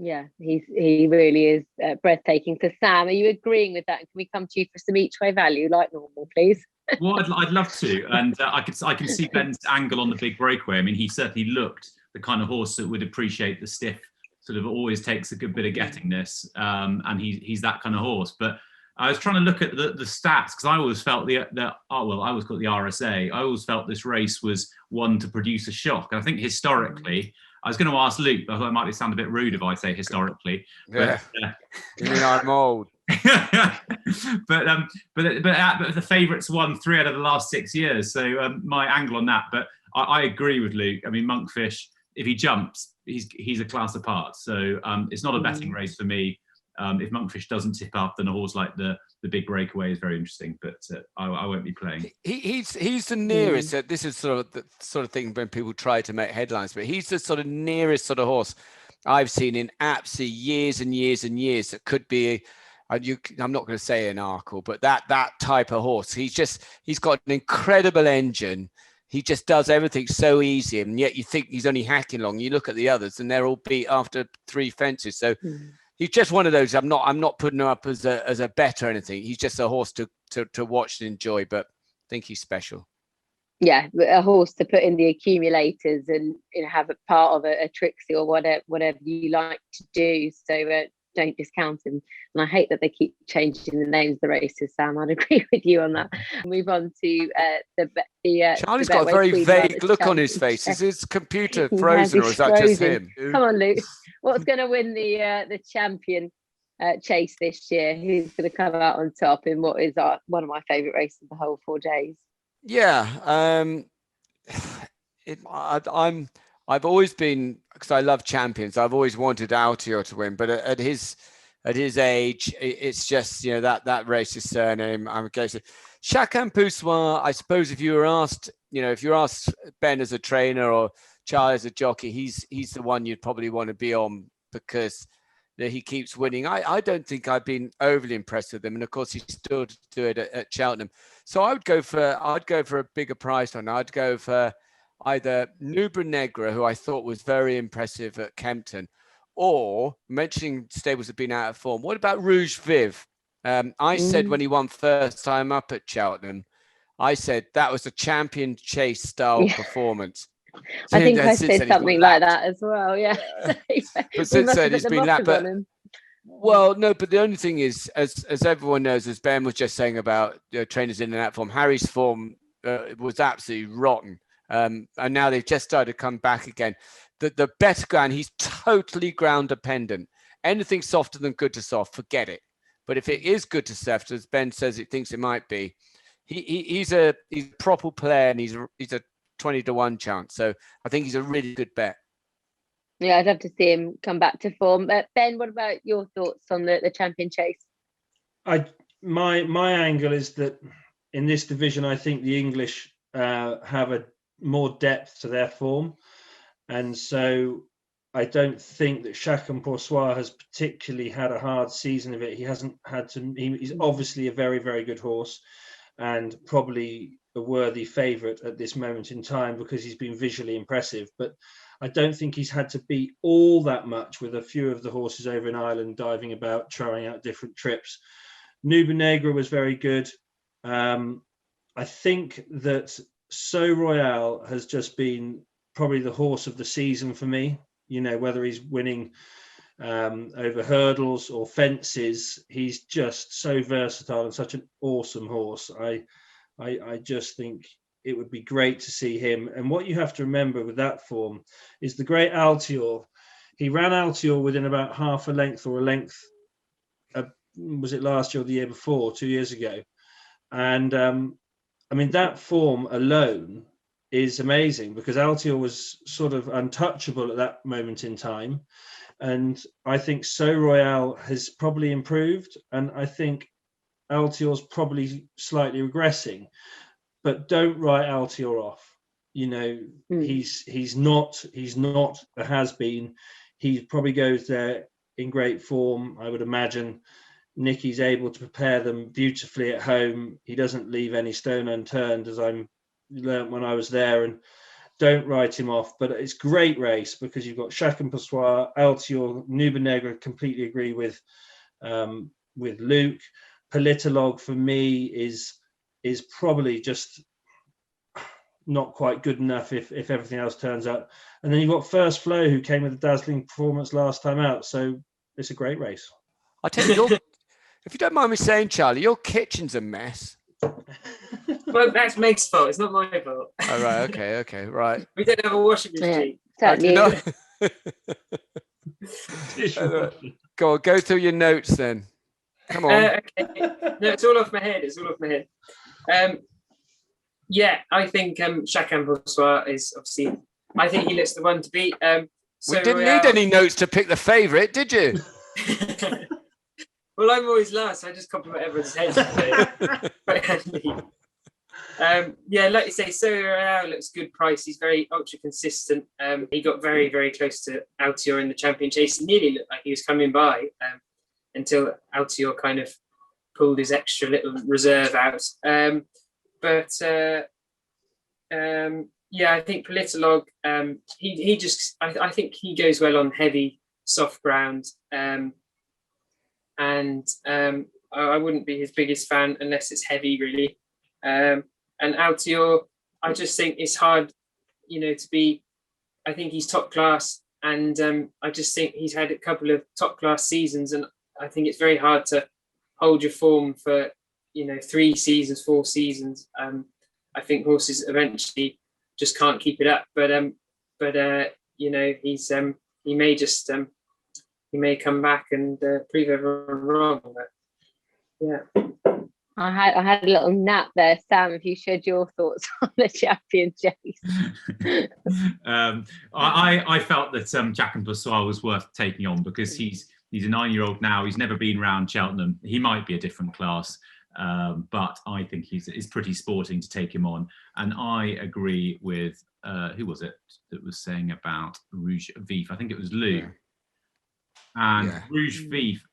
Yeah, he really is breathtaking. So Sam, are you agreeing with that? Can we come to you for some each way value like normal, please? Well, I'd love to, and I can see Ben's angle on the big breakaway. I mean, he certainly looked the kind of horse that would appreciate the stiff. Sort of always takes a good bit of getting this, and he's that kind of horse. But I was trying to look at the stats, because I always felt I always call it the RSA. I always felt this race was one to produce a shock. And I think historically, I was going to ask Luke, but I thought it might sound a bit rude if I say historically. Yeah. You mean I'm old? but the favourites won 3 out of the last 6 years. So my angle on that. But I agree with Luke. I mean, Monkfish, if he jumps, he's a class apart. So it's not a betting race for me. If Monkfish doesn't tip up, then a horse like the big breakaway is very interesting. But I won't be playing. He's the nearest. This is sort of the sort of thing when people try to make headlines, but he's the sort of nearest sort of horse I've seen in absolutely years and years and years that could be. I'm not going to say an Arkle, but that type of horse. He's got an incredible engine. He just does everything so easy, and yet you think he's only hacking along. You look at the others, and they're all beat after 3 fences. So he's just one of those. I'm not putting him up as a bet or anything. He's just a horse to watch and enjoy, but I think he's special. Yeah, a horse to put in the accumulators and have a part of a Trixie or whatever you like to do. So don't discount him. And I hate that they keep changing the names of the races, Sam. I'd agree with you on that. Move on to Charlie's the got a Betway very Queen vague Mother's look on his face. Championship. Is his computer He frozen, has, or is he's that just frozen. him? Come on, Luke. What's going to win the champion chase this year? Who's going to come out on top in what is one of my favourite races of the whole 4 days? Yeah, I've always been, because I love champions, I've always wanted Altior to win, but at his age, it's just, that race's surname. I'm going to Chacun Poussoir. I suppose if you're asked Ben as a trainer or Charlie as a jockey, he's the one you'd probably want to be on, because he keeps winning. I don't think I've been overly impressed with him, and of course he still do it at Cheltenham. So I'd go for a bigger price on. I'd go for either Nubra Negra, who I thought was very impressive at Kempton, or, mentioning stables have been out of form, what about Rouge Viv? I said when he won first time up at Cheltenham, I said that was a champion chase style performance. I think I said something like that as well. Yeah. But since then he's been lapped. Well, no, but the only thing is, as everyone knows, as Ben was just saying about trainers in and out form, Harry's form was absolutely rotten. And now they've just started to come back again. The better ground, he's totally ground dependent. Anything softer than good to soft, forget it. But if it is good to soft, as Ben says it thinks it might be, he's a proper player, and he's a 20-1 chance. So I think he's a really good bet. Yeah, I'd love to see him come back to form. Ben, what about your thoughts on the champion chase? My angle is that in this division, I think the English have a more depth to their form, and so I don't think that Chacun Poussoir has particularly had a hard season of it. He hasn't had to. He's obviously a very, very good horse, and probably a worthy favourite at this moment in time because he's been visually impressive. But I don't think he's had to beat all that much with a few of the horses over in Ireland diving about, trying out different trips. Nubra Negra was very good. I think that So Royale has just been probably the horse of the season for me. Whether he's winning over hurdles or fences, he's just so versatile and such an awesome horse. I just think it would be great to see him. And what you have to remember with that form is the great Altior. He ran Altior within about half a length or a length. Was it last year or the year before, 2 years ago? And that form alone is amazing because Altior was sort of untouchable at that moment in time. And I think So Royale has probably improved. And I think Altior's probably slightly regressing. But don't write Altior off. He's not a has-been. He probably goes there in great form, I would imagine. Nicky's able to prepare them beautifully at home. He doesn't leave any stone unturned, as I learned when I was there. And don't write him off. But it's a great race because you've got Chacun Poussoir, Altior, Nubra Negra. Completely agree with Luke. Politolog for me is probably just not quite good enough if everything else turns out. And then you've got First Flow, who came with a dazzling performance last time out. So it's a great race. I tell you, if you don't mind me saying, Charlie, your kitchen's a mess. Well, that's Meg's fault. It's not my fault. Oh, right. Okay. Right. We don't have a washing machine. Go through your notes then. Come on. Okay. No, it's all off my head. I think Chacun Poussoir is obviously. I think he looks the one to beat. We didn't need any notes to pick the favourite, did you? Well, I'm always last. So I just compliment everyone's head. Like you say, So Royale looks good price. He's very ultra consistent. He got very, very close to Altior in the champion chase. He nearly looked like he was coming by until Altior kind of pulled his extra little reserve out. I think Politolog, I think he goes well on heavy, soft ground. and I wouldn't be his biggest fan unless it's heavy, really. And Altior, I just think it's hard, to be. I think he's top class, and I just think he's had a couple of top class seasons, and I think it's very hard to hold your form for 3 seasons, 4 seasons. I think horses eventually just can't keep it up, but he's he may come back and prove everyone wrong. But yeah. I had a little nap there, Sam. If you shared your thoughts on the champion chase. I felt that Jack and Passoir was worth taking on because he's a 9-year-old now. He's never been round Cheltenham. He might be a different class, but I think it's pretty sporting to take him on. And I agree with who was it that was saying about Rouge Vif? I think it was Lou. Yeah. And Rouge Vif,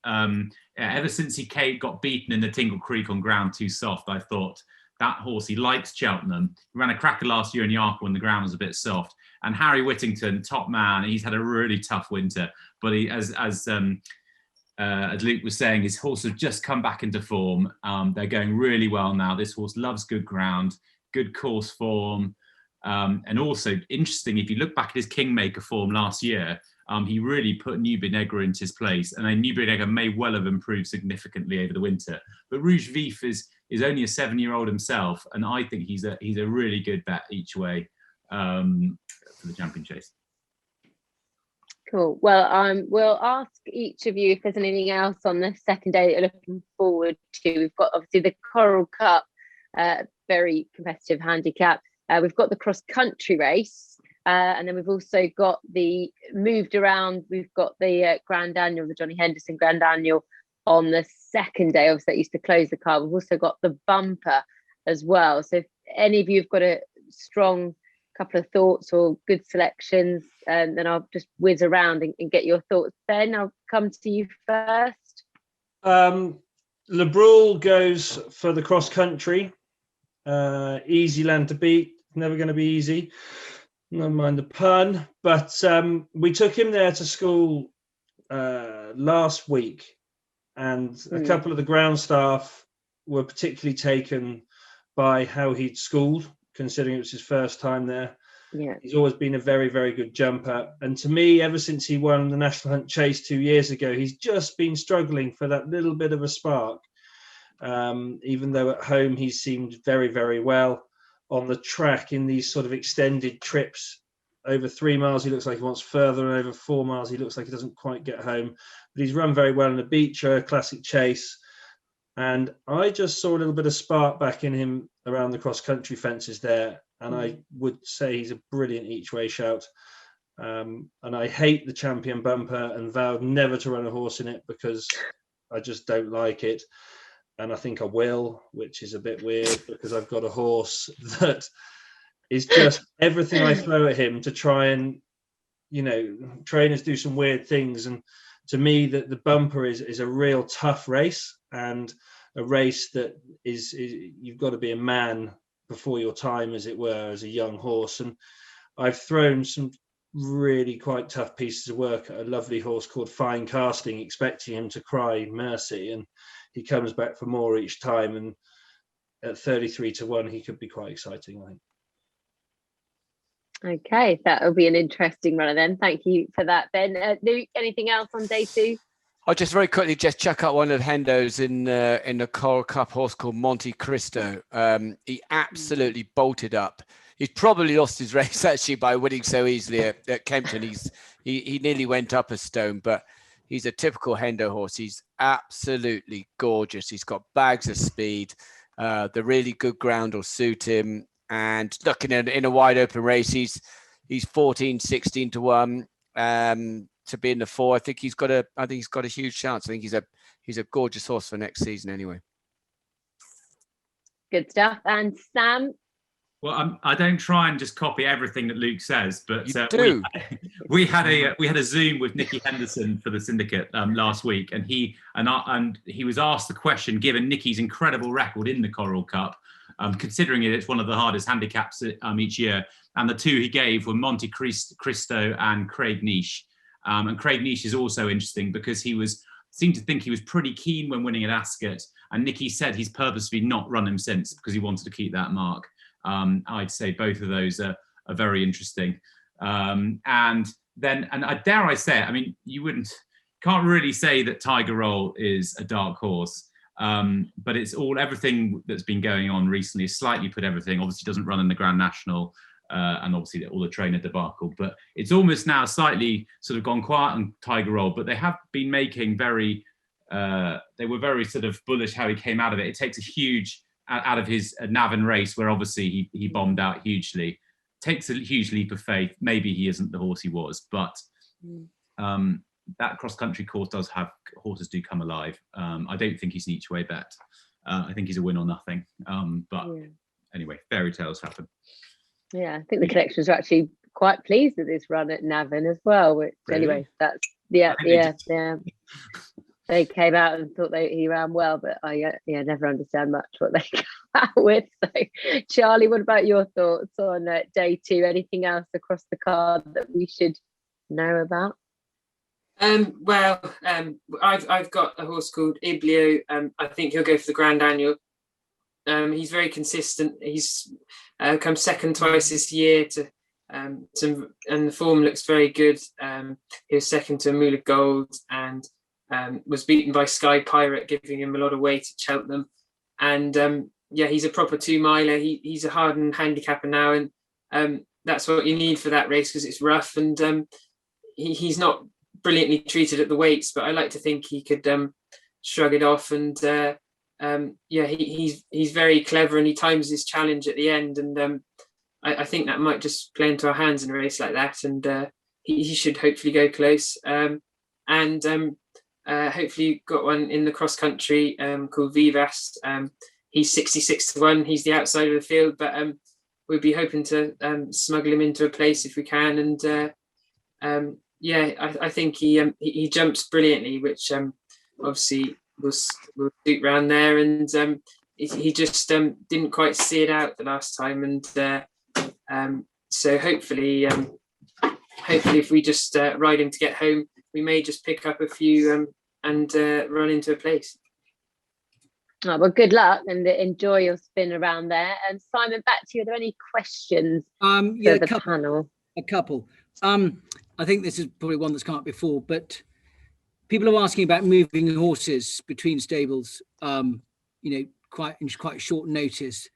ever since he got beaten in the Tingle Creek on ground too soft, I thought that horse, he likes Cheltenham. He ran a cracker last year in Arkle when the ground was a bit soft. And Harry Whittington, top man, he's had a really tough winter. But he, as Luke was saying, his horse has just come back into form. They're going really well now. This horse loves good ground, good course form. And also interesting, if you look back at his Kingmaker form last year, he really put Nubinegre into his place, and then Nubinegre may well have improved significantly over the winter. But Rouge Vif is only a 7-year-old himself, and I think he's a really good bet each way for the champion chase. Cool. Well, we'll ask each of you if there's anything else on the second day that you're looking forward to. We've got obviously the Coral Cup, very competitive handicap. We've got the cross country race. And then we've also got the moved around. We've got the Grand Annual, the Johnny Henderson Grand Annual on the second day. Obviously, that used to close the card. We've also got the bumper as well. So if any of you have got a strong couple of thoughts or good selections, then I'll just whiz around and get your thoughts. Ben, I'll come to you first. Le Brule goes for the cross country. Easy land to beat. Never going to be easy. Never mind the pun, but we took him there to school last week, and a couple of the ground staff were particularly taken by how he'd schooled, considering it was his first time there. Yeah, he's always been a very, very good jumper, and to me, ever since he won the National Hunt Chase 2 years ago, he's just been struggling for that little bit of a spark. Even though at home he seemed very, very well. On the track in these sort of extended trips over 3 miles, he looks like he wants further, and over 4 miles, he looks like he doesn't quite get home. But he's run very well in the Beecher Classic Chase. And I just saw a little bit of spark back in him around the cross-country fences there. And I would say he's a brilliant each-way shout. And I hate the Champion Bumper and vowed never to run a horse in it because I just don't like it. And I think I will, which is a bit weird because I've got a horse that is just everything I throw at him to try and, trainers do some weird things. And to me, the bumper is a real tough race, and a race that is you've got to be a man before your time, as it were, as a young horse. And I've thrown some really quite tough pieces of work at a lovely horse called Fine Casting, expecting him to cry mercy. And he comes back for more each time, and at 33-1, he could be quite exciting, I think. Okay, that will be an interesting runner then. Thank you for that, Ben. Luke, anything else on day 2? I'll just very quickly just check out one of the Hendos in the Coral Cup, horse called Monte Cristo. He absolutely bolted up. He's probably lost his race actually by winning so easily at Kempton. He nearly went up a stone, but he's a typical Hendo horse. He's absolutely gorgeous. He's got bags of speed. The really good ground will suit him. And looking in a wide open race, he's 14-16-1 to be in the 4. I think he's got a huge chance. I think he's a gorgeous horse for next season anyway. Good stuff. And Sam? Well, I don't try and just copy everything that Luke says, but we had a Zoom with Nicky Henderson for the syndicate last week, and he was asked the question, given Nicky's incredible record in the Coral Cup, considering it's one of the hardest handicaps each year, and the 2 he gave were Monte Cristo and Craig Niche. And Craig Niche is also interesting because he was seemed to think he was pretty keen when winning at Ascot. And Nicky said he's purposely not run him since because he wanted to keep that mark. I'd say both of those are very interesting. And I dare I say it, I mean, can't really say that Tiger Roll is a dark horse, but it's everything that's been going on recently has slightly put everything. Obviously, doesn't run in the Grand National, and obviously all the trainer debacle. But it's almost now slightly sort of gone quiet on Tiger Roll. But they have been making they were very sort of bullish how he came out of it. It takes a huge out of his Navan race where obviously he bombed out hugely. Takes a huge leap of faith. Maybe he isn't the horse he was, but that cross-country course does have horses do come alive. I don't think he's an each-way bet. I think he's a win or nothing. Anyway, fairy tales happen. Yeah, I think the connections are actually quite pleased with this run at Navan as well. Which Really? Anyway, that's yeah. They came out and thought he ran well, but I never understand much what they come out with. So, Charlie, what about your thoughts on day 2? Anything else across the card that we should know about? Well, I've got a horse called Iblio. I think he'll go for the Grand Annual. He's very consistent. He's come second twice this year and the form looks very good. He was second to Moolah Gold and was beaten by Sky Pirate, giving him a lot of weight at Cheltenham. And he's a proper 2-miler. He's a hardened handicapper now, and that's what you need for that race because it's rough. And he's not brilliantly treated at the weights, but I like to think he could shrug it off. And he's very clever, and he times his challenge at the end. And I think that might just play into our hands in a race like that. And he should hopefully go close. Hopefully got one in the cross country called Vivas. He's 66-1. He's the outside of the field, but we'll be hoping to smuggle him into a place if we can. And I think he jumps brilliantly, which obviously will suit round there. And he just didn't quite see it out the last time. And so hopefully if we just ride him to get home, we may just pick up a few and run into a place. Oh, well, good luck and enjoy your spin around there. And Simon, back to you. Are there any questions for the panel? A couple. I think this is probably one that's come up before, but people are asking about moving horses between stables, quite short notice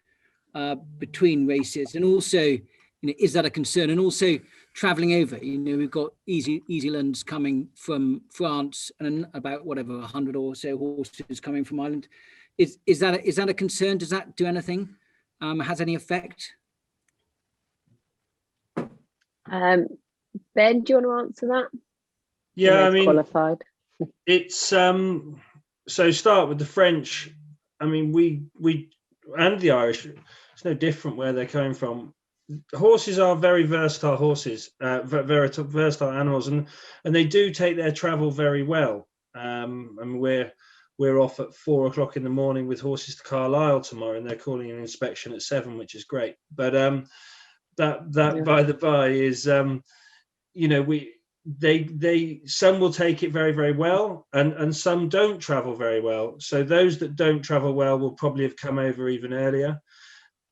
between races, and also, is that a concern? And also travelling over. We've got Easy Lands coming from France, and about 100 or so horses coming from Ireland. Is that a concern? Does that do anything? Has any effect? Ben, do you want to answer that? Yeah, I mean, qualified. It's so start with the French. I mean, we and the Irish. It's no different where they're coming from. Horses are very versatile horses, very versatile animals, and they do take their travel very well. And we're off at 4:00 in the morning with horses to Carlisle tomorrow, and they're calling an inspection at 7, which is great. But that by the by is they some will take it very, very well, and some don't travel very well. So those that don't travel well will probably have come over even earlier.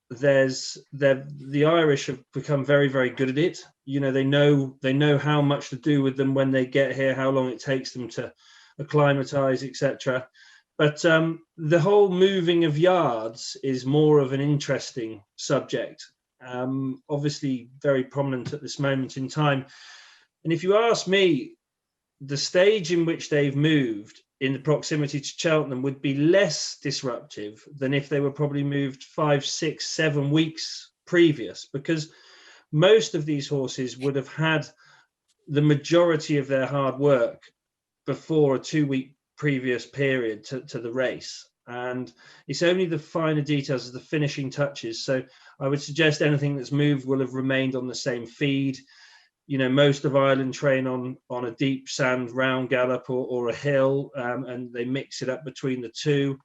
The Irish have become very, very good at it. They know how much to do with them when they get here, how long it takes them to acclimatise, etc. But the whole moving of yards is more of an interesting subject. Obviously very prominent at this moment in time. And if you ask me, the stage in which they've moved in the proximity to Cheltenham would be less disruptive than if they were probably moved 5, 6, 7 weeks previous, because most of these horses would have had the majority of their hard work before a 2-week previous period to the race. And it's only the finer details of the finishing touches. So I would suggest anything that's moved will have remained on the same feed. Most of Ireland train on a deep sand round gallop or a hill, and they mix it up between the two.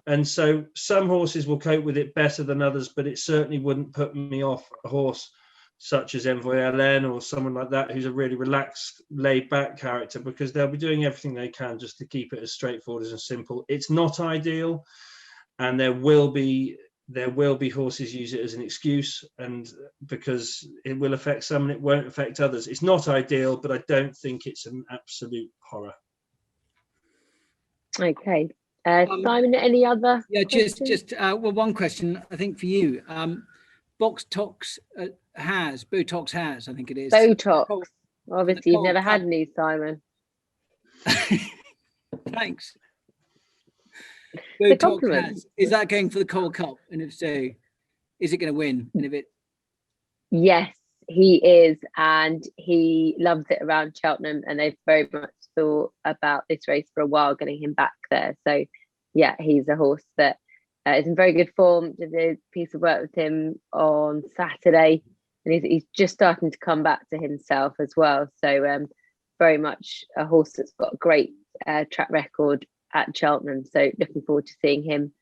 And so some horses will cope with it better than others, but it certainly wouldn't put me off a horse such as Envoy LN or someone like that, who's a really relaxed, laid-back character, because they'll be doing everything they can just to keep it as straightforward and simple. It's not ideal, and there will be horses use it as an excuse, and because it will affect some and it won't affect others. It's not ideal, but I don't think it's an absolute horror. Okay. Simon, any other questions? just well, one question I think for you. Botox has, I think it is. Botox. Obviously, you've never had any, Simon. Thanks. The Botox compliment. has. Is that going for the Coral Cup? And if so, is it going to win? And if it... Yes, he is, and he loves it around Cheltenham, and they've very much thought about this race for a while, getting him back there. So, yeah, he's a horse that is in very good form. Did a piece of work with him on Saturday, and he's just starting to come back to himself as well. So, very much a horse that's got a great track record at Cheltenham. So, looking forward to seeing him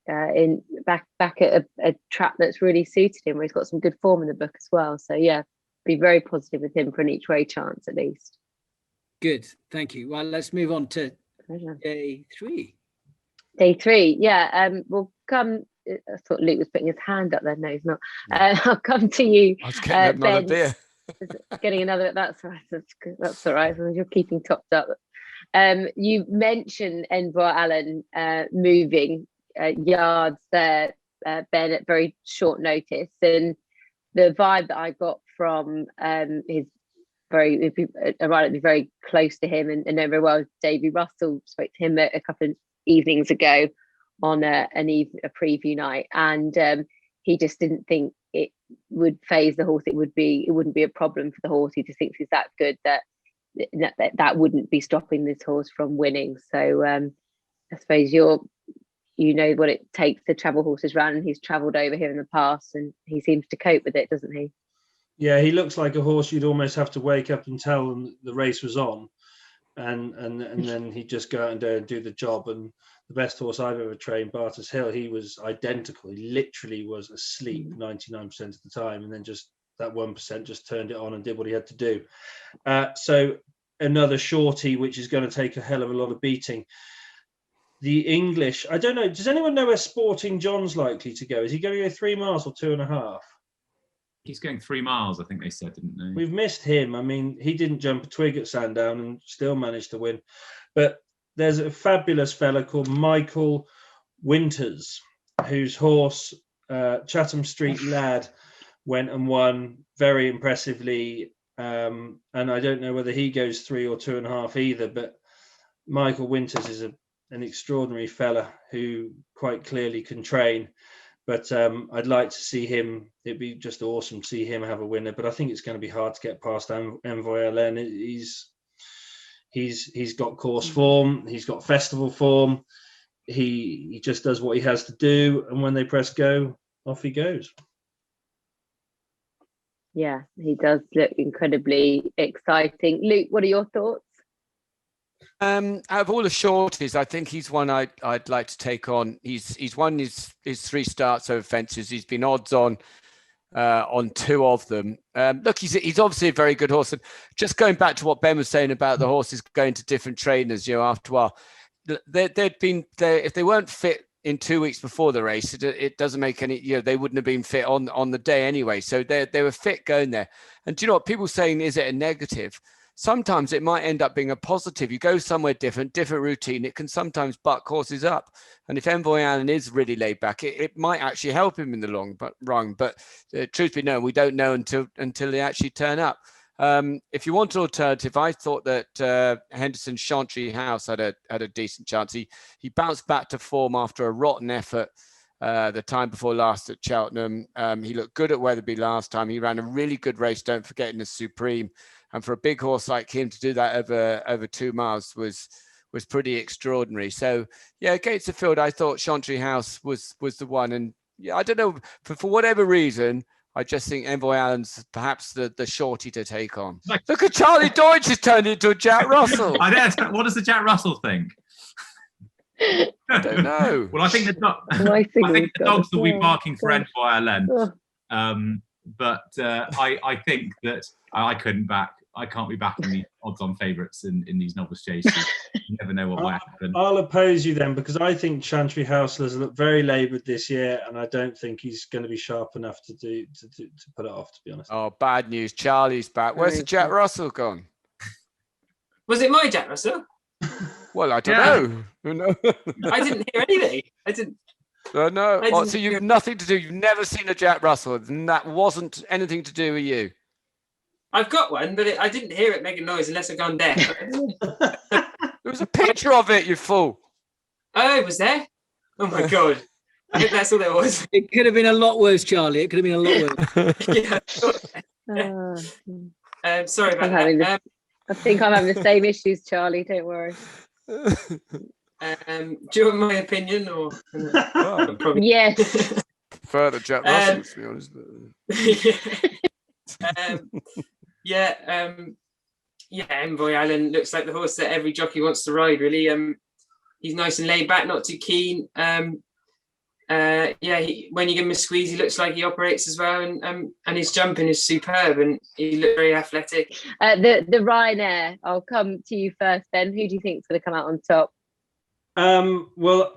in back at a track that's really suited him, where he's got some good form in the book as well. So, yeah, be very positive with him for an each way chance at least. Good, thank you. Well, let's move on to day 3. Day 3, yeah. We'll come. I thought Luke was putting his hand up there. No, he's not. I'll come to you. I was getting another beer. Getting another. That's all right. That's all right. You're keeping topped up. You mentioned Envoy Allen moving yards there, Ben, at very short notice, and the vibe that I got from his it'd be very close to him and know very well. Davy Russell spoke to him a couple of evenings ago on a preview night, and he just didn't think it would phase the horse. It wouldn't be a problem for the horse. He just thinks he's that good that wouldn't be stopping this horse from winning. So I suppose you know what it takes to travel horses around, and he's travelled over here in the past, and he seems to cope with it, doesn't he? Yeah, he looks like a horse you'd almost have to wake up and tell them the race was on, and then he'd just go out and do the job. And the best horse I've ever trained, Barter's Hill, he was identical. He literally was asleep 99% of the time, and then just that 1% just turned it on and did what he had to do. So another shorty, which is going to take a hell of a lot of beating. The English, I don't know, does anyone know where Sporting John's likely to go? Is he going to go 3 miles or 2.5? He's going 3 miles, I think they said, didn't they? We've missed him. I mean, he didn't jump a twig at Sandown and still managed to win. But there's a fabulous fella called Michael Winters, whose horse, Chatham Street Lad, went and won very impressively. And I don't know whether he goes 3 or 2.5 either, but Michael Winters is an extraordinary fella who quite clearly can train. But I'd like to see him. It'd be just awesome to see him have a winner. But I think it's going to be hard to get past Envoy LN. He's got course form. He's got festival form. He just does what he has to do. And when they press go, off he goes. Yeah, he does look incredibly exciting. Luke, what are your thoughts? Out of all the shorties, I think he's one I'd like to take on. He's won his 3 starts over fences. He's been odds on 2 of them. Look, he's obviously a very good horse. And just going back to what Ben was saying about the horses going to different trainers, after a while, if they weren't fit in 2 weeks before the race, it doesn't make any, they wouldn't have been fit on the day anyway. So they were fit going there. And do you know what people saying, is it a negative? Sometimes it might end up being a positive. You go somewhere different routine. It can sometimes buck horses up. And if Envoy Allen is really laid back, it might actually help him in the long run. But truth be known, we don't know until they actually turn up. If you want an alternative, I thought that Henderson Chantry House had a decent chance. He bounced back to form after a rotten effort the time before last at Cheltenham. He looked good at Wetherby last time. He ran a really good race, don't forget, in the Supreme. And for a big horse like him to do that over 2 miles was pretty extraordinary. So yeah, against the field, I thought Chantry House was the one. And yeah, I don't know, for whatever reason, I just think Envoy Allen's perhaps the shorty to take on. Look at Charlie Deutsch has turned into a Jack Russell. What does the Jack Russell think? I don't know. Well, I think the dogs will be barking for Envoy Allen. but I think that I can't be backing the odds-on favourites in these novice chases. You never know what might happen. I'll oppose you then, because I think Chantry Houselers look very laboured this year, and I don't think he's going to be sharp enough to put it off, to be honest. Oh, bad news. Charlie's back. Where's the Jack Russell gone? Was it my Jack Russell? Well, I don't know. I didn't hear anything. I didn't. No. I didn't So you've hear- nothing to do. You've never seen a Jack Russell, and that wasn't anything to do with you. I've got one, but I didn't hear it making noise unless I've gone deaf. There was a picture of it, you fool. Oh, was there? Oh my God. I think that's all there was. It could have been a lot worse, Charlie. It could have been a lot worse. Yeah. Sorry about I'm having that. I think I'm having the same issues, Charlie. Don't worry. Do you want my opinion or? Well, Probably. Yes. further Jack Russell, to be honest. Envoy Allen looks like the horse that every jockey wants to ride. Really, he's nice and laid back, not too keen. When you give him a squeeze, he looks like he operates as well, and his jumping is superb, and he looks very athletic. The Ryanair. I'll come to you first, Ben. Who do you think is going to come out on top? Well,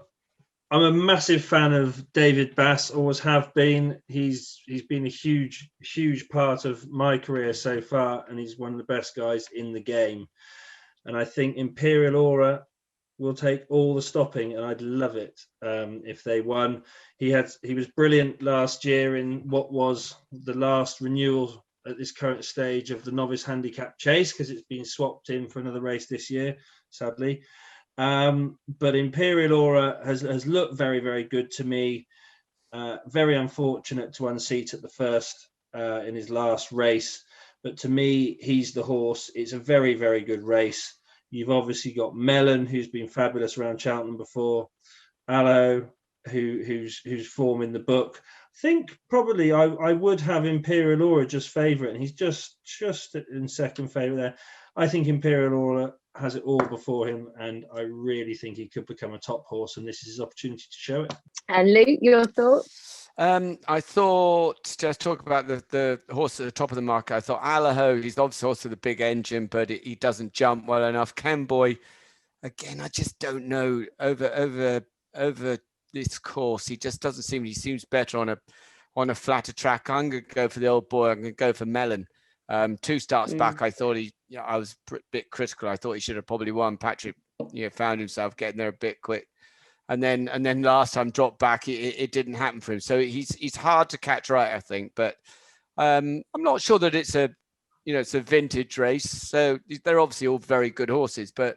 I'm a massive fan of David Bass, always have been. He's been a huge part of my career so far, and he's one of the best guys in the game. And I think Imperial Aura will take all the stopping, and I'd love it if they won. He was brilliant last year in what was the last renewal at this current stage of the novice handicap chase, because it's been swapped in for another race this year, sadly. But Imperial Aura has looked very, very good to me. Very unfortunate to unseat at the first in his last race, but to me, he's the horse. It's a very, very good race. You've obviously got Mellon, who's been fabulous around Cheltenham before. Allo, who's form in the book. I think probably I would have Imperial Aura just favourite, and he's just in second favourite there. I think Imperial Aura has it all before him, and I really think he could become a top horse, and this is his opportunity to show it. And Luke, your thoughts? I thought, just talk about the horse at the top of the market. I thought Allaho, he's obviously also the big engine, but he doesn't jump well enough. Camboy, again, I just don't know over this course. He just doesn't seem. He seems better on a flatter track. I'm going to go for the old boy. I'm going to go for Mellon. 2 starts back, I thought I was a bit critical. I thought he should have probably won. Patrick, found himself getting there a bit quick, and then last time dropped back. It didn't happen for him. So he's hard to catch right, I think. But I'm not sure that it's a vintage race. So they're obviously all very good horses. But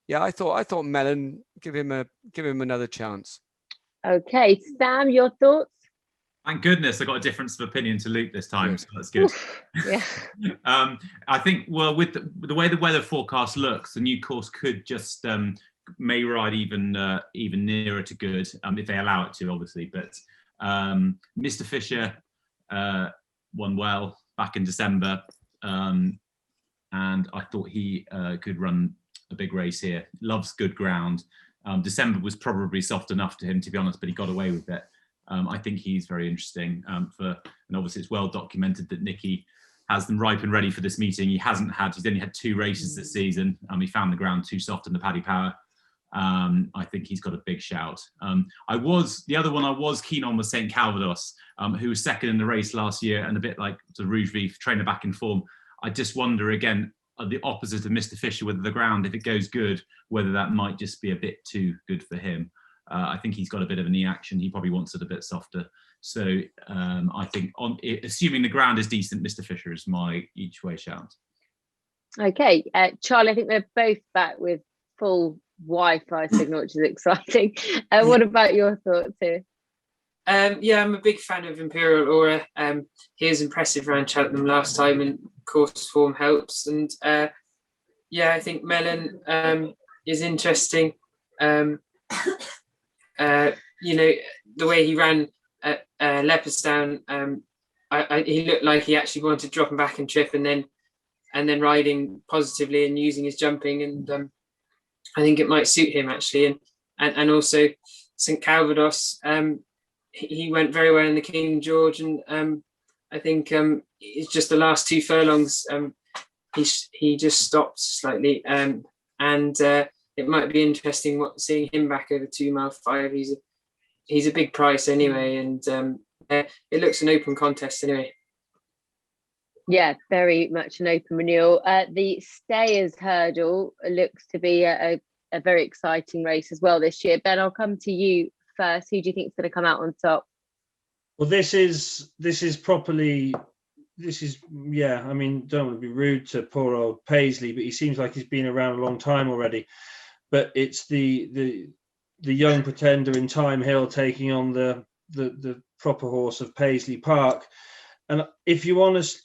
yeah, I thought Mellon, give him another chance. Okay, Sam, your thoughts? Thank goodness I got a difference of opinion to Luke this time, so that's good. Yeah. I think, well, with the way the weather forecast looks, the new course could just may ride even nearer to good if they allow it to, obviously. But Mr. Fisher won well back in December, and I thought he could run a big race here. Loves good ground. December was probably soft enough to him, to be honest, but he got away with it. I think he's very interesting and obviously it's well documented that Nicky has them ripe and ready for this meeting. He's only had 2 races this season. He found the ground too soft in the Paddy Power. I think he's got a big shout. The other one I was keen on was St. Calvados, who was second in the race last year and a bit like the Rouge Vif trainer back in form. I just wonder again, the opposite of Mr. Fisher with the ground, if it goes good, whether that might just be a bit too good for him. I think he's got a bit of a knee action. He probably wants it a bit softer. So I think, assuming the ground is decent, Mr. Fisher is my each way shout. Okay, Charlie, I think they're both back with full Wi-Fi signal, which is exciting. What about your thoughts here? I'm a big fan of Imperial Aura. He was impressive around Cheltenham last time, and course form helps. And I think Mellon is interesting. The way he ran at Leopardstown, he looked like he actually wanted to drop him back and trip, and then riding positively and using his jumping, and I think it might suit him actually. And also St. Calvados, he went very well in the King George, and I think it's just the last 2 furlongs. He just stopped slightly, and it might be interesting seeing him back over 2 mile 5. He's a big price anyway, and it looks an open contest anyway. Yeah, very much an open renewal. The Stayers Hurdle looks to be a very exciting race as well this year. Ben, I'll come to you first. Who do you think is going to come out on top? Well, this is yeah. I mean, don't want to be rude to poor old Paisley, but he seems like he's been around a long time already. But it's the young pretender in Time Hill taking on the proper horse of Paisley Park. And if you're honest,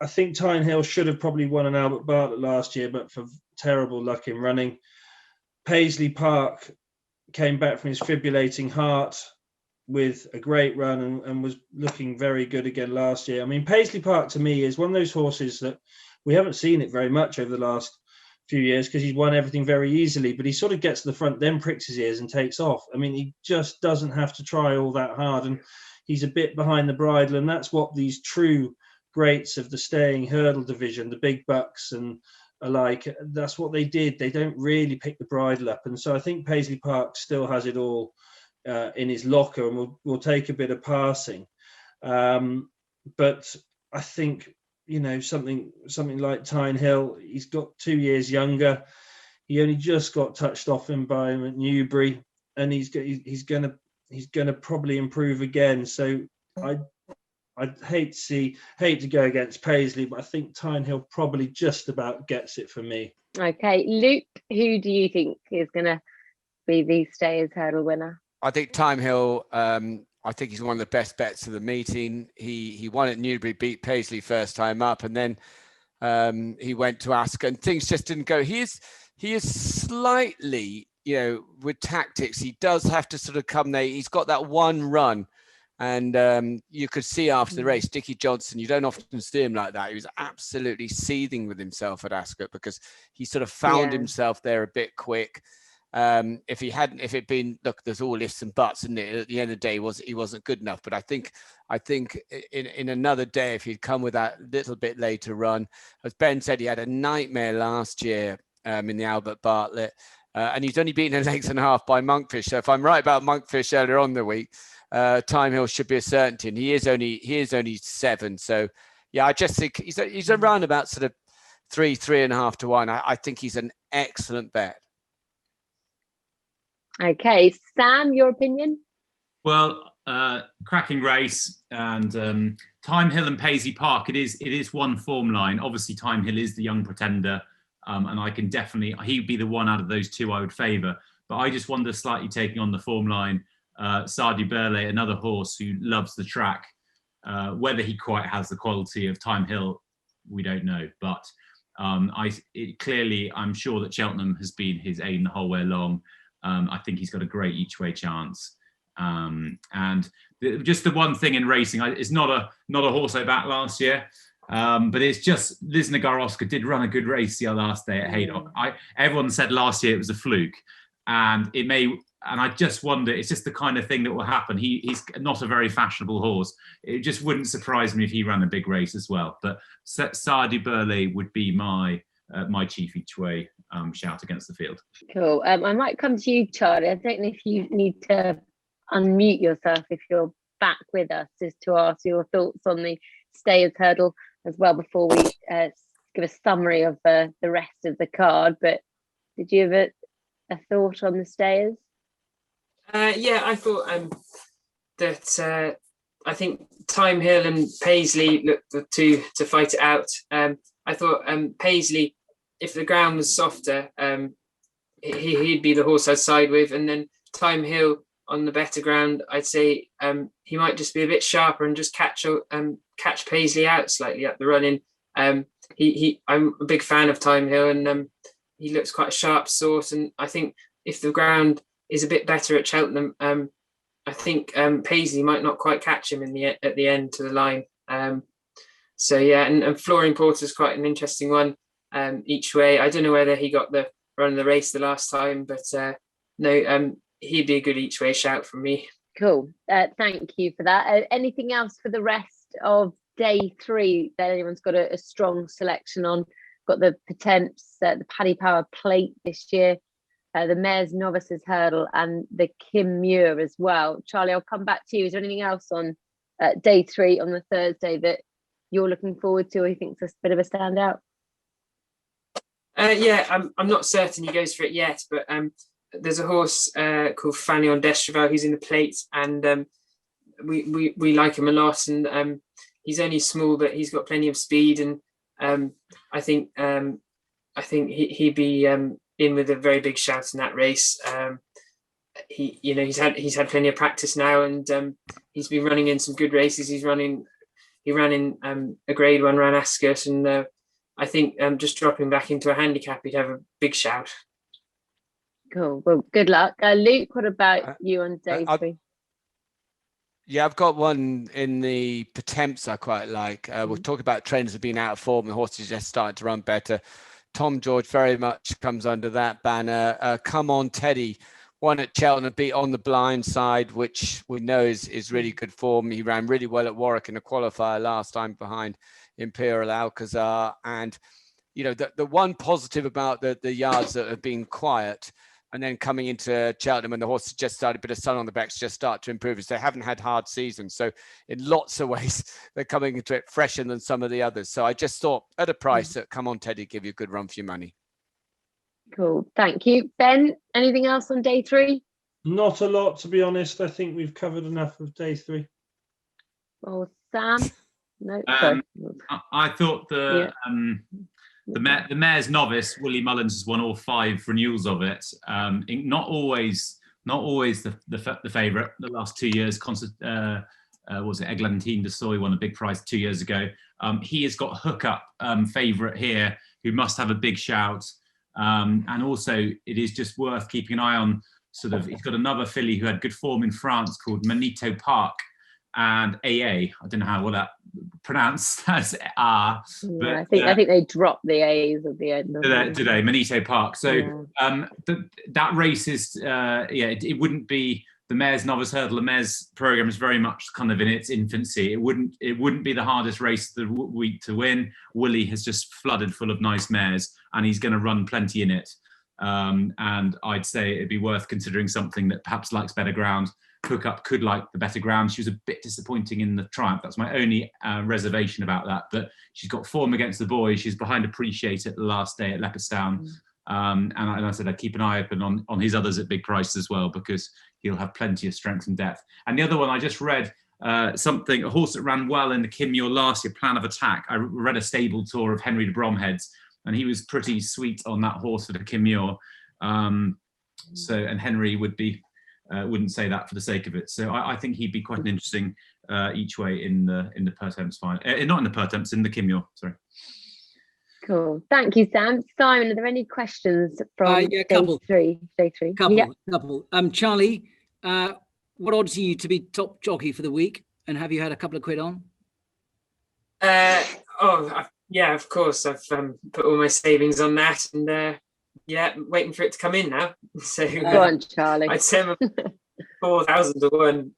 I think Time Hill should have probably won an Albert Bartlett last year, but for terrible luck in running. Paisley Park came back from his fibrillating heart with a great run and was looking very good again last year. I mean, Paisley Park to me is one of those horses that we haven't seen it very much over the last few years because he's won everything very easily, but he sort of gets to the front, then pricks his ears and takes off. I mean, he just doesn't have to try all that hard, and he's a bit behind the bridle, and that's what these true greats of the staying hurdle division, the big bucks and alike, that's what they did. They don't really pick the bridle up, and so I think Paisley Park still has it all in his locker, and will take a bit of passing. But I think, you know, something like Tyne Hill, he's got 2 years younger. He only just got touched off him by him at Newbury, and he's gonna probably improve again. So I'd hate to go against Paisley, but I think Tyne Hill probably just about gets it for me. Okay, Luke, who do you think is going to be the Stayers Hurdle winner? I think Time Hill, I think he's one of the best bets of the meeting. He won at Newbury, beat Paisley first time up, and then he went to Ascot, and things just didn't go. He is slightly, you know, with tactics, he does have to sort of come there. He's got that one run, and you could see after the race, Dickie Johnson, you don't often see him like that. He was absolutely seething with himself at Ascot because he sort of found himself there a bit quick. If it been, look, there's all ifs and buts, and at the end of the day, he wasn't good enough. But I think in another day, if he'd come with that little bit later run, as Ben said, he had a nightmare last year in the Albert Bartlett, and he's only beaten a length and a half by Monkfish. So if I'm right about Monkfish earlier on the week, Time Hill should be a certainty, and he is only 7. So yeah, I just think he's around about sort of 3.5 to 1. I think he's an excellent bet. Okay, Sam, your opinion? Well, cracking race, and Time Hill and Paisley Park, it is one form line. Obviously, Time Hill is the young pretender, and I can definitely, he'd be the one out of those 2 I would favour. But I just wonder, slightly taking on the form line, Sadi Burley, another horse who loves the track. Whether he quite has the quality of Time Hill, we don't know. But clearly, I'm sure that Cheltenham has been his aim the whole way along. I think he's got a great each way chance. And just the one thing in racing, it's not a horse I backed last year, but it's just Liz Oscar did run a good race the last day at Haydock. Everyone said last year it was a fluke, and it may. And I just wonder, it's just the kind of thing that will happen. He's not a very fashionable horse. It just wouldn't surprise me if he ran a big race as well. But Sadi Burley would be my chief each way shout against the field. Cool. I might come to you, Charlie. I don't know if you need to unmute yourself if you're back with us, just to ask your thoughts on the Stayers Hurdle as well before we give a summary of the rest of the card. But did you have a thought on the Stayers? Yeah, I thought that I think Time Hill and Paisley looked the two to fight it out. I thought Paisley, if the ground was softer, he'd be the horse I'd side with, and then Time Hill on the better ground, I'd say he might just be a bit sharper and just catch Paisley out slightly at the running. I'm a big fan of Time Hill, and he looks quite a sharp sort. And I think if the ground is a bit better at Cheltenham, I think Paisley might not quite catch him at the end to the line. So yeah, and Flooring Porter's quite an interesting one each way. I don't know whether he got the run of the race the last time, but no, he'd be a good each way shout from me. Cool. Thank you for that. Anything else for the rest of day 3 that anyone's got a strong selection on. Got the Potents, the Paddy Power Plate this year, the Mares Novices Hurdle, and the Kim Muir as well. Charlie, I'll come back to you. Is there anything else on day 3 on the Thursday that you're looking forward to, or you think's a bit of a standout? Yeah, I'm not certain he goes for it yet, but there's a horse called Fagnon d'Estrevaux who's in the plate, and we like him a lot, and he's only small, but he's got plenty of speed, and I think he'd be in with a very big shout in that race. He's had plenty of practice now, and he's been running in some good races. He ran in a Grade 1 Ran Ascot, and I think just dropping back into a handicap, he'd have a big shout. Cool. Well, good luck. Luke, what about you on day 3? Yeah, I've got one in the Potents I quite like. We'll talk about trainers have been out of form. The horses just started to run better. Tom George very much comes under that banner. Come On Teddy, won at Cheltenham, beat On the Blind Side, which we know is really good form. He ran really well at Warwick in a qualifier last time behind Imperial Alcazar. And, you know, the one positive about the yards that have been quiet, and then coming into Cheltenham and the horses just started, a bit of sun on the backs, just start to improve, as they haven't had hard seasons. So in lots of ways, they're coming into it fresher than some of the others. So I just thought at a price that Come On Teddy, give you a good run for your money. Cool. Thank you. Ben, anything else on day 3? Not a lot, to be honest. I think we've covered enough of day 3. Oh, Sam? No. I thought the Mare's Novice, Willie Mullins has won all 5 renewals of it. Not always the favourite. The last 2 years, was it Eglantine de Soy won a big prize 2 years ago. He has got Hookup favourite here, who must have a big shout. And also, it is just worth keeping an eye on. He's got another filly who had good form in France called Manito Park, and AA. I don't know how that pronounced as R. But, I think they dropped the A's at the end. Today, Manito Park. So that race is it wouldn't be the Mare's Novice Hurdle. The Mare's program is very much kind of in its infancy. It wouldn't be the hardest race of the week to win. Willie has just flooded full of nice mares, and he's going to run plenty in it. And I'd say it'd be worth considering something that perhaps likes better ground. Hookup could like the better ground. She was a bit disappointing in the Triumph. That's my only reservation about that. But she's got form against the boys. She's behind Appreciate it the last day at Leopardstown. And I said I'd keep an eye open on his others at big prices as well, because he'll have plenty of strength and depth. And the other one, I just read a horse that ran well in the Kim Muir last year, Plan of Attack. I read a stable tour of Henry de Bromhead's, and he was pretty sweet on that horse for the Kim Muir. And Henry wouldn't say that for the sake of it. So I think he'd be quite an interesting each way in the Pertemps final. Not in the Pertemps, in the Kim Muir, sorry. Cool. Thank you, Sam. Simon, are there any questions from day 3? Couple. Charlie, what odds are you to be top jockey for the week? And have you had a couple of quid on? Yeah, of course. I've put all my savings on that, and waiting for it to come in now. So go on, Charlie. I'd say I'm 4,000 to 1.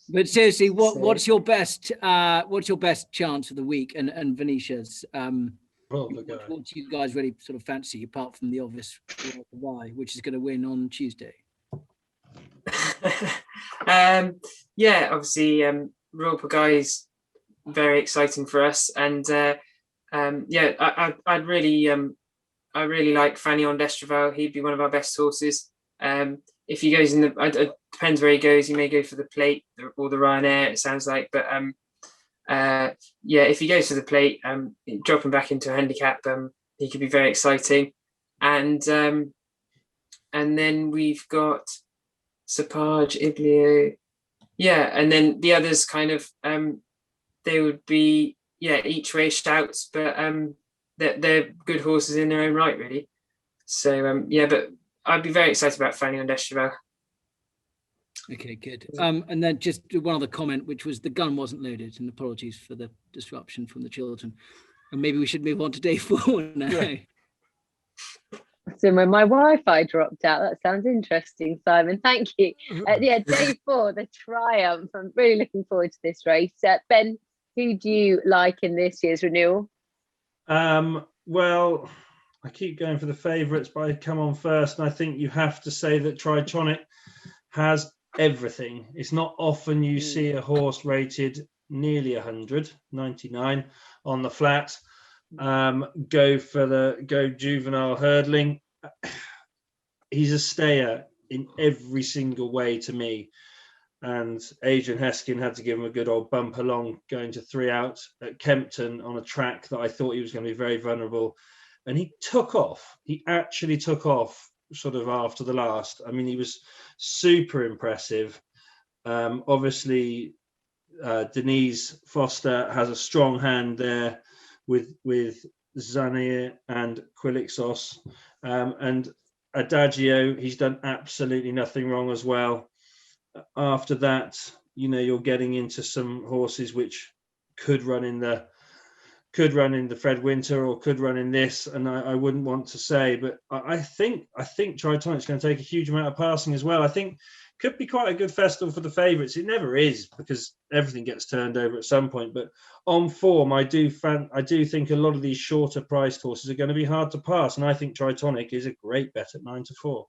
But seriously, what's your best chance of the week and Venetia's? What do you guys really sort of fancy, apart from the obvious why, which is going to win on Tuesday? Obviously, Royal Pagaille is very exciting for us, and I really like Fagnon d'Estrevaux. He'd be one of our best horses. If he goes in it depends where he goes. He may go for the plate or the Ryanair, it sounds like. But if he goes for the plate, dropping back into a handicap, he could be very exciting. And then we've got Sapage, Iblio. And then the others kind of they would be each way shouts, but they're good horses in their own right, really. So but I'd be very excited about Fagnon d'Estrevaux. Okay, good. And then just one other comment, which was the gun wasn't loaded, and apologies for the disruption from the children. And maybe we should move on to day 4 now. Yeah. So when my Wi-Fi dropped out, that sounds interesting, Simon. Thank you. Day 4, the Triumph. I'm really looking forward to this race. Ben, Who do you like in this year's renewal? Well, I keep going for the favourites, but I come on first, and I think you have to say that Tritonic has everything. It's not often you see a horse rated nearly 100, 99 on the flat. Go juvenile hurdling. He's a stayer in every single way to me. And Adrian Heskin had to give him a good old bump along, going to 3 out at Kempton on a track that I thought he was going to be very vulnerable. And he took off. He actually took off sort of after the last. I mean, he was super impressive. Obviously, Denise Foster has a strong hand there with Zanir and Quilixos. And Adagio, he's done absolutely nothing wrong as well. After that, you're getting into some horses which could run in the Fred Winter or could run in this, and I wouldn't want to say, but I think Tritonic's going to take a huge amount of passing as well. I think could be quite a good festival for the favourites. It never is, because everything gets turned over at some point. But on form, I do think a lot of these shorter priced horses are going to be hard to pass, and I think Tritonic is a great bet at 9-4.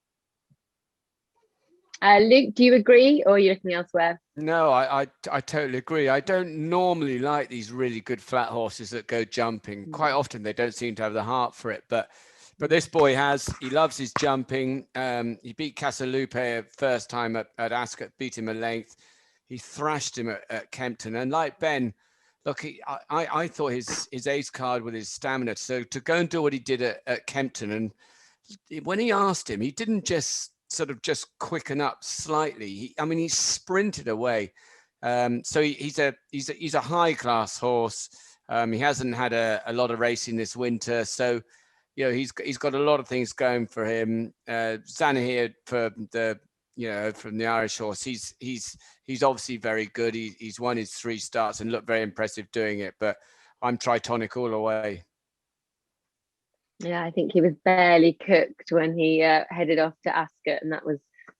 Luke, do you agree, or are you looking elsewhere? No, I totally agree. I don't normally like these really good flat horses that go jumping. Quite often they don't seem to have the heart for it, but this boy has. He loves his jumping. He beat Casalupe first time at Ascot, beat him a length. He thrashed him at Kempton. And like Ben, look, I thought his ace card with his stamina. So to go and do what he did at Kempton, and when he asked him, he didn't just quicken up slightly. He sprinted away. So he's a high class horse. He hasn't had a lot of racing this winter, so he's got a lot of things going for him. Zanahiyr from the Irish horse, he's obviously very good. He's won his 3 starts and looked very impressive doing it. But I'm Tritonic all the way. Yeah, I think he was barely cooked when he headed off to Ascot, and that was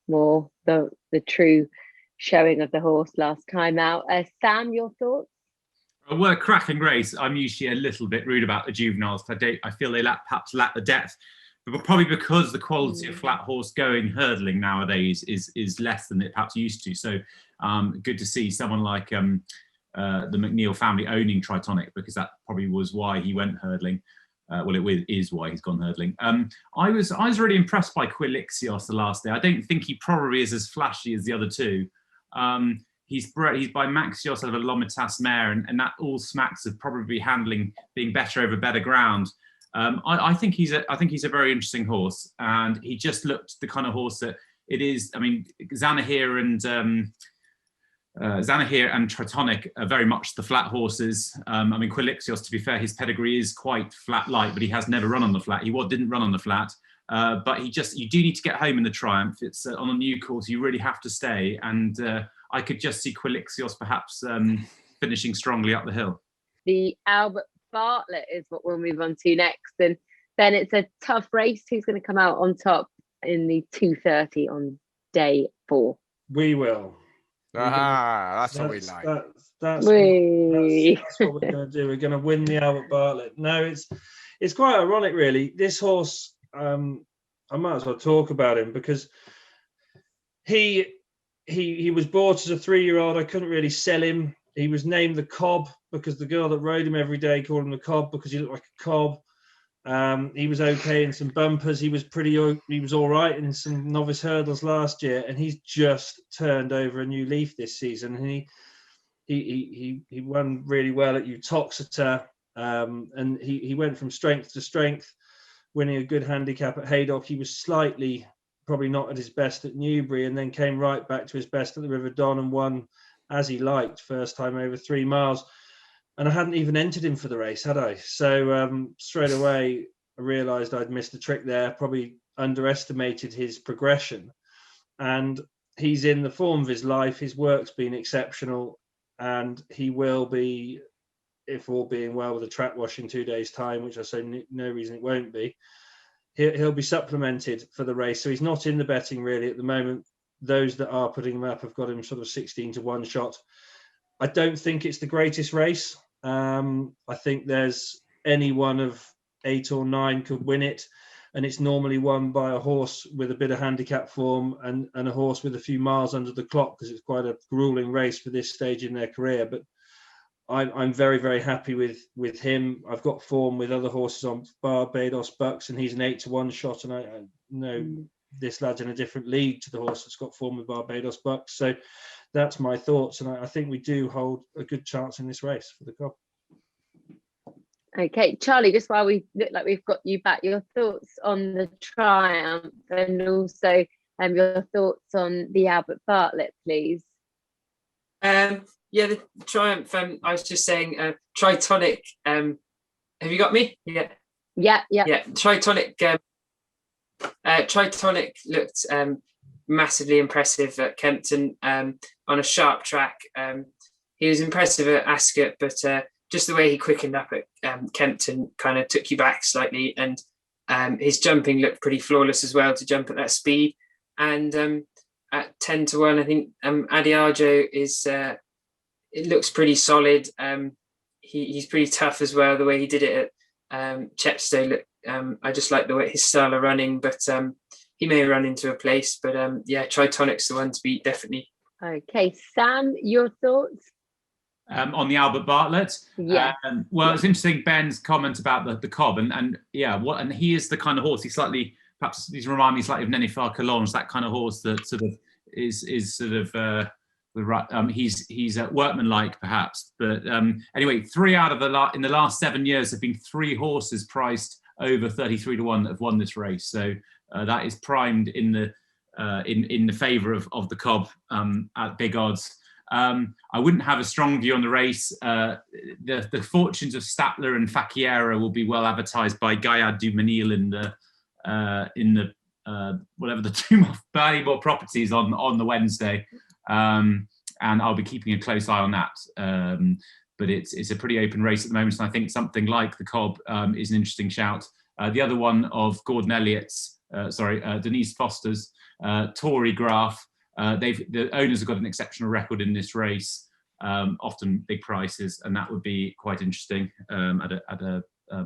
more the true showing of the horse last time out. Sam, your thoughts? Well, a cracking race. I'm usually a little bit rude about the juveniles. I feel they perhaps lack the depth, but probably because the quality of flat horse going hurdling nowadays is less than it perhaps used to. So good to see someone like the McNeil family owning Tritonic, because that probably was why he went hurdling. It is why he's gone hurdling. I was really impressed by Quilixios the last day. I don't think he probably is as flashy as the other two. He's by Maxios out of a Lomitas mare, and that all smacks of probably being better over better ground. I think he's a very interesting horse, and he just looked the kind of horse that it is. I mean, Zanahiyr and Tritonic are very much the flat horses. Quilixios, to be fair, his pedigree is quite flat light, but he has never run on the flat. He didn't run on the flat, but you do need to get home in the Triumph. It's on a new course. You really have to stay, and I could just see Quilixios perhaps finishing strongly up the hill. The Albert Bartlett is what we'll move on to next, and then it's a tough race. Who's going to come out on top in the 2:30 on day 4? We will. That's what we like. That's what we're going to do. We're going to win the Albert Bartlett. No, it's quite ironic, really. This horse, I might as well talk about him, because he was bought as a 3-year-old. I couldn't really sell him. He was named the Cob because the girl that rode him every day called him the Cob because he looked like a cob. He was okay in some bumpers. He was all right in some novice hurdles last year, and he's just turned over a new leaf this season. And he won really well at Uttoxeter, and he went from strength to strength, winning a good handicap at Haydock. He was slightly probably not at his best at Newbury, and then came right back to his best at the River Don and won as he liked, first time over 3 miles. And I hadn't even entered him for the race, had I? So straight away, I realised I'd missed a trick there, probably underestimated his progression. And he's in the form of his life. His work's been exceptional, and he will be, if all being well, with a track wash in 2 days' time, which I say no reason it won't be. He'll be supplemented for the race. So he's not in the betting really at the moment. Those that are putting him up have got him sort of 16 to 1 shot. I don't think it's the greatest race. I think there's any one of 8 or 9 could win it, and it's normally won by a horse with a bit of handicap form and a horse with a few miles under the clock, because it's quite a grueling race for this stage in their career. But I'm very, very happy with him. I've got form with other horses on Barbados Bucks, and he's an 8-1 shot, and I know this lad's in a different league to the horse that's got form with Barbados Bucks. So that's my thoughts, and I think we do hold a good chance in this race for the Cobb. Okay, Charlie, just while we look like we've got you back, your thoughts on the Triumph, and also your thoughts on the Albert Bartlett, please. Yeah, the Triumph. I was just saying, Tritonic. Have you got me? Yeah. Tritonic. Tritonic looked massively impressive at Kempton on a sharp track. He was impressive at Ascot, but just the way he quickened up at Kempton kind of took you back slightly, and his jumping looked pretty flawless as well to jump at that speed. And at 10-1, I think Adiago is. It looks pretty solid. He's pretty tough as well. The way he did it at Chepstow, I just like the way his style of running. But he may run into a place. But yeah, Tritonic's the one to beat, definitely. Okay, Sam, your thoughts? On the Albert Bartlett? Yeah. Well, it's interesting, Ben's comment about the Cobb, and he is the kind of horse. He's remind me slightly of Nenifar Collonges, that kind of horse that sort of is sort of. He's workmanlike perhaps, but anyway, 3 out of in the last 7 years have been 3 horses priced over 33-1 that have won this race. So that is primed in the favour of the Cobb at big odds. I wouldn't have a strong view on the race. The fortunes of Statler and Facchiera will be well advertised by Gaillard du Mesnil in the whatever the two Ballymore properties on the Wednesday. And I'll be keeping a close eye on that. But it's a pretty open race at the moment, and I think something like the Cobb is an interesting shout. The other one of Gordon Elliott's, Denise Foster's, Tory Graph. The owners have got an exceptional record in this race, often big prices, and that would be quite interesting at a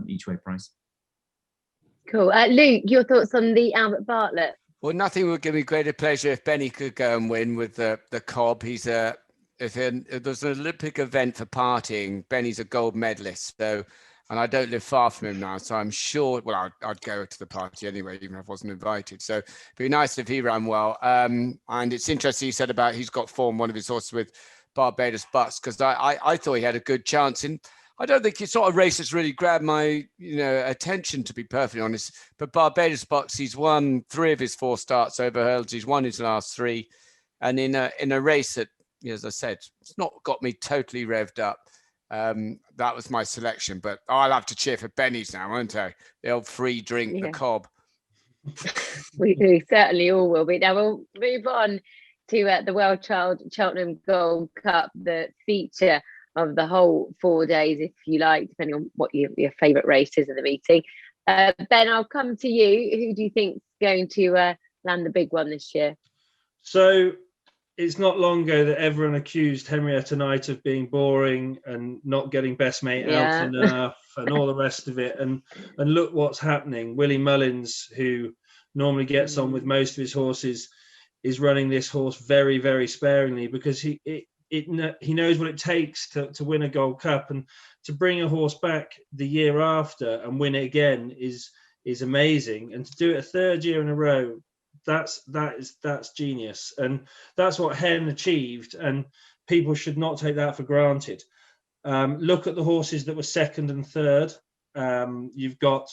each way price. Cool. Luke, your thoughts on the Albert Bartlett? Well, nothing would give me greater pleasure if Benny could go and win with the Cobb. If there's an Olympic event for partying, Benny's a gold medalist. So, and I don't live far from him now, so I'm sure. Well, I'd go to the party anyway, even if I wasn't invited. So, it'd be nice if he ran well. And it's interesting you said about he's got form, one of his horses with Barbados Bucks, because I thought he had a good chance in. I don't think it's not a race that's really grabbed my, attention, to be perfectly honest. But Barbados Bucks, he's won 3 of his 4 starts over hurdles. He's won his last 3, and in a race that, as I said, it's not got me totally revved up. That was my selection. But I'll have to cheer for Benny's now, won't I? The old free drink, the Cobb. We certainly all will be. Now we'll move on to the World Child Cheltenham Gold Cup, the feature of the whole 4 days, if you like, depending on what your favourite race is in the meeting. Ben, I'll come to you. Who do you think is going to land the big one this year? So it's not long ago that everyone accused Henrietta Knight of being boring and not getting best mate out enough and all the rest of it. And look what's happening. Willie Mullins, who normally gets on with most of his horses, is running this horse very, very sparingly, because he knows what it takes to win a Gold Cup, and to bring a horse back the year after and win it again is amazing. And to do it a 3rd year in a row, that's genius, and that's what Hen achieved, and people should not take that for granted. Look at the horses that were 2nd and 3rd. You've got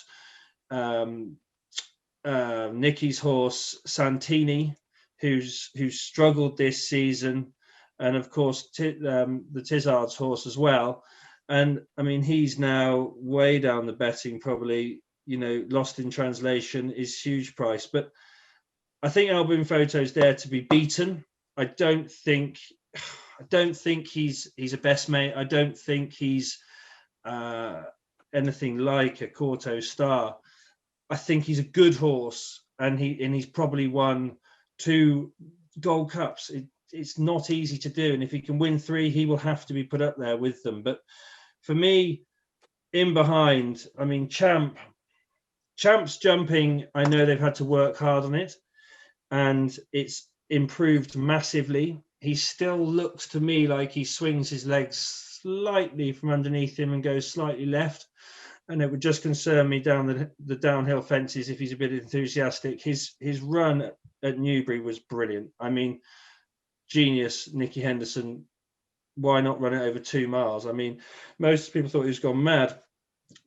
Nicky's horse Santini, who's struggled this season. And of course, the Tizard's horse as well. And I mean, he's now way down the betting, probably, lost in translation is huge price. But I think Albin Photo's there to be beaten. I don't think he's a best mate. I don't think he's anything like a Corto Star. I think he's a good horse, and he's probably won 2 Gold Cups. it's not easy to do. And if he can win 3, he will have to be put up there with them. But for me, in behind, I mean, Champ's jumping, I know they've had to work hard on it, and it's improved massively. He still looks to me like he swings his legs slightly from underneath him and goes slightly left. And it would just concern me down the downhill fences if he's a bit enthusiastic. His run at Newbury was brilliant. I mean, genius, Nicky Henderson. Why not run it over 2 miles? I mean, most people thought he was gone mad,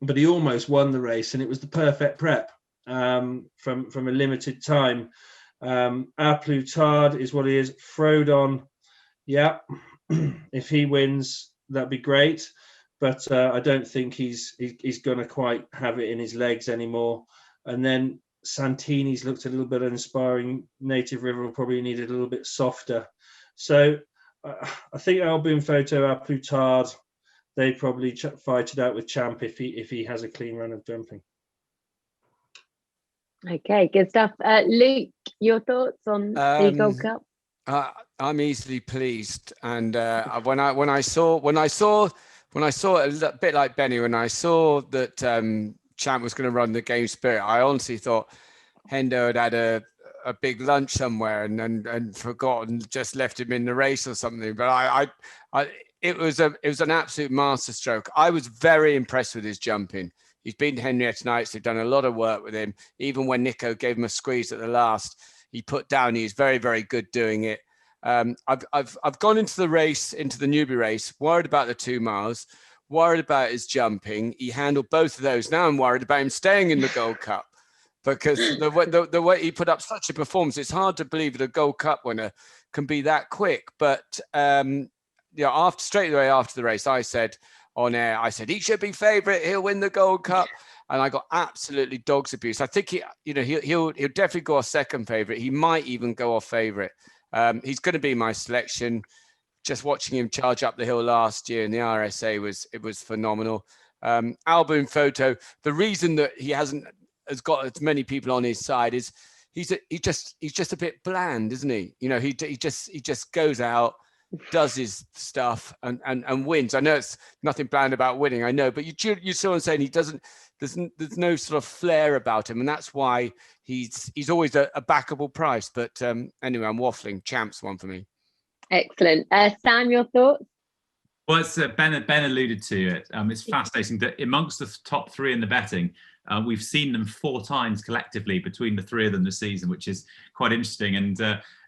but he almost won the race, and it was the perfect prep from a limited time. A plus tard is what he is. Frodon, yeah, if he wins, that'd be great. But I don't think he's going to quite have it in his legs anymore. And then Santini's looked a little bit uninspiring. Native River will probably need it a little bit softer. So I think Album Photo, A plus tard, they probably fight it out with Champ if he has a clean run of jumping. Okay, good stuff. Luke, your thoughts on the Gold Cup? I'm easily pleased, and when I saw a bit like Benny, when I saw that Champ was going to run the Game Spirit, I honestly thought Hendo had a big lunch somewhere and forgotten, just left him in the race or something. But it was an absolute masterstroke. I was very impressed with his jumping. He's beaten Henrietta Knights. They've done a lot of work with him. Even when Nico gave him a squeeze at the last, he put down. He's very, very good doing it. I've gone into the race, into the Newbury race, worried about the 2 miles, worried about his jumping. He handled both of those. Now I'm worried about him staying in the Gold Cup, because the way he put up such a performance, it's hard to believe that a Gold Cup winner can be that quick. But straight away after the race, I said on air, he should be favourite. He'll win the Gold Cup. And I got absolutely dog's abuse. I think he'll definitely go off second favourite. He might even go off favourite. He's going to be my selection. Just watching him charge up the hill last year in the RSA was phenomenal. Album Photo. The reason that he has got as many people on his side is he's just a bit bland, isn't he? He just goes out, does his stuff and wins. I know it's nothing bland about winning, I know, but you saw him saying he doesn't. There's no sort of flair about him, and that's why he's always a backable price. But anyway, I'm waffling. Champ's one for me. Excellent. Sam, your thoughts? Well, it's Ben alluded to it. It's fascinating that amongst the top 3 in the betting, we've seen them 4 times collectively between the 3 of them this season, which is quite interesting. And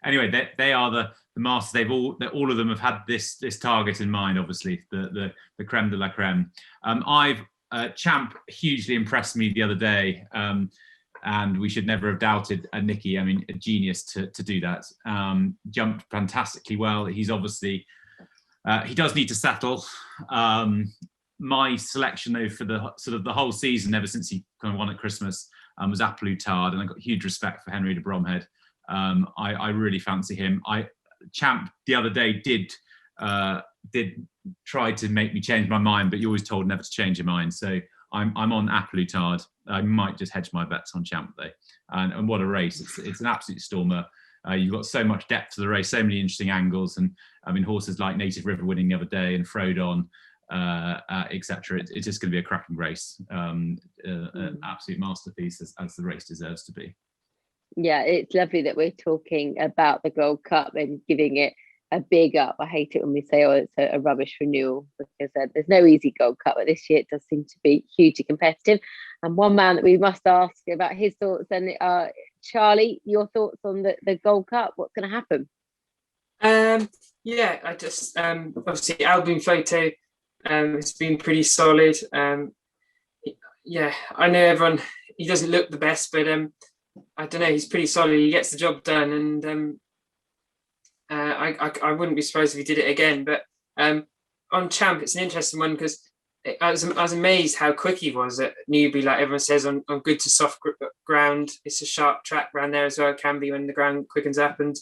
anyway, they are the masters. All of them have had this target in mind. Obviously, the creme de la creme. Champ hugely impressed me the other day, and we should never have doubted Nicky. I mean, a genius to do that. Jumped fantastically well. He's obviously he does need to settle. My selection though for the sort of the whole season, ever since he kind of won at Christmas, was A plus tard, and I got huge respect for Henry de Bromhead. I really fancy him. Champ the other day did try to make me change my mind, but you're always told never to change your mind. So I'm on A plus tard. I might just hedge my bets on Champ though. And what a race! It's an absolute stormer. You've got so much depth to the race, so many interesting angles, and I mean horses like Native River winning the other day and Frodon, etc. It's just going to be a cracking race, an absolute masterpiece as the race deserves to be. Yeah, it's lovely that we're talking about the Gold Cup and giving it a big up. I hate it when we say, it's a rubbish renewal, because there's no easy Gold Cup, but this year it does seem to be hugely competitive. And one man that we must ask about his thoughts, and Charlie, your thoughts on the Gold Cup. What's going to happen? I just obviously Album Photo it's been pretty solid. I know everyone, he doesn't look the best, but I don't know, he's pretty solid. He gets the job done, and I wouldn't be surprised if he did it again. But on Champ, it's an interesting one, because I was amazed how quick he was at Newbury. Like everyone says, on good to soft ground, it's a sharp track around there as well. It can be when the ground quickens up, and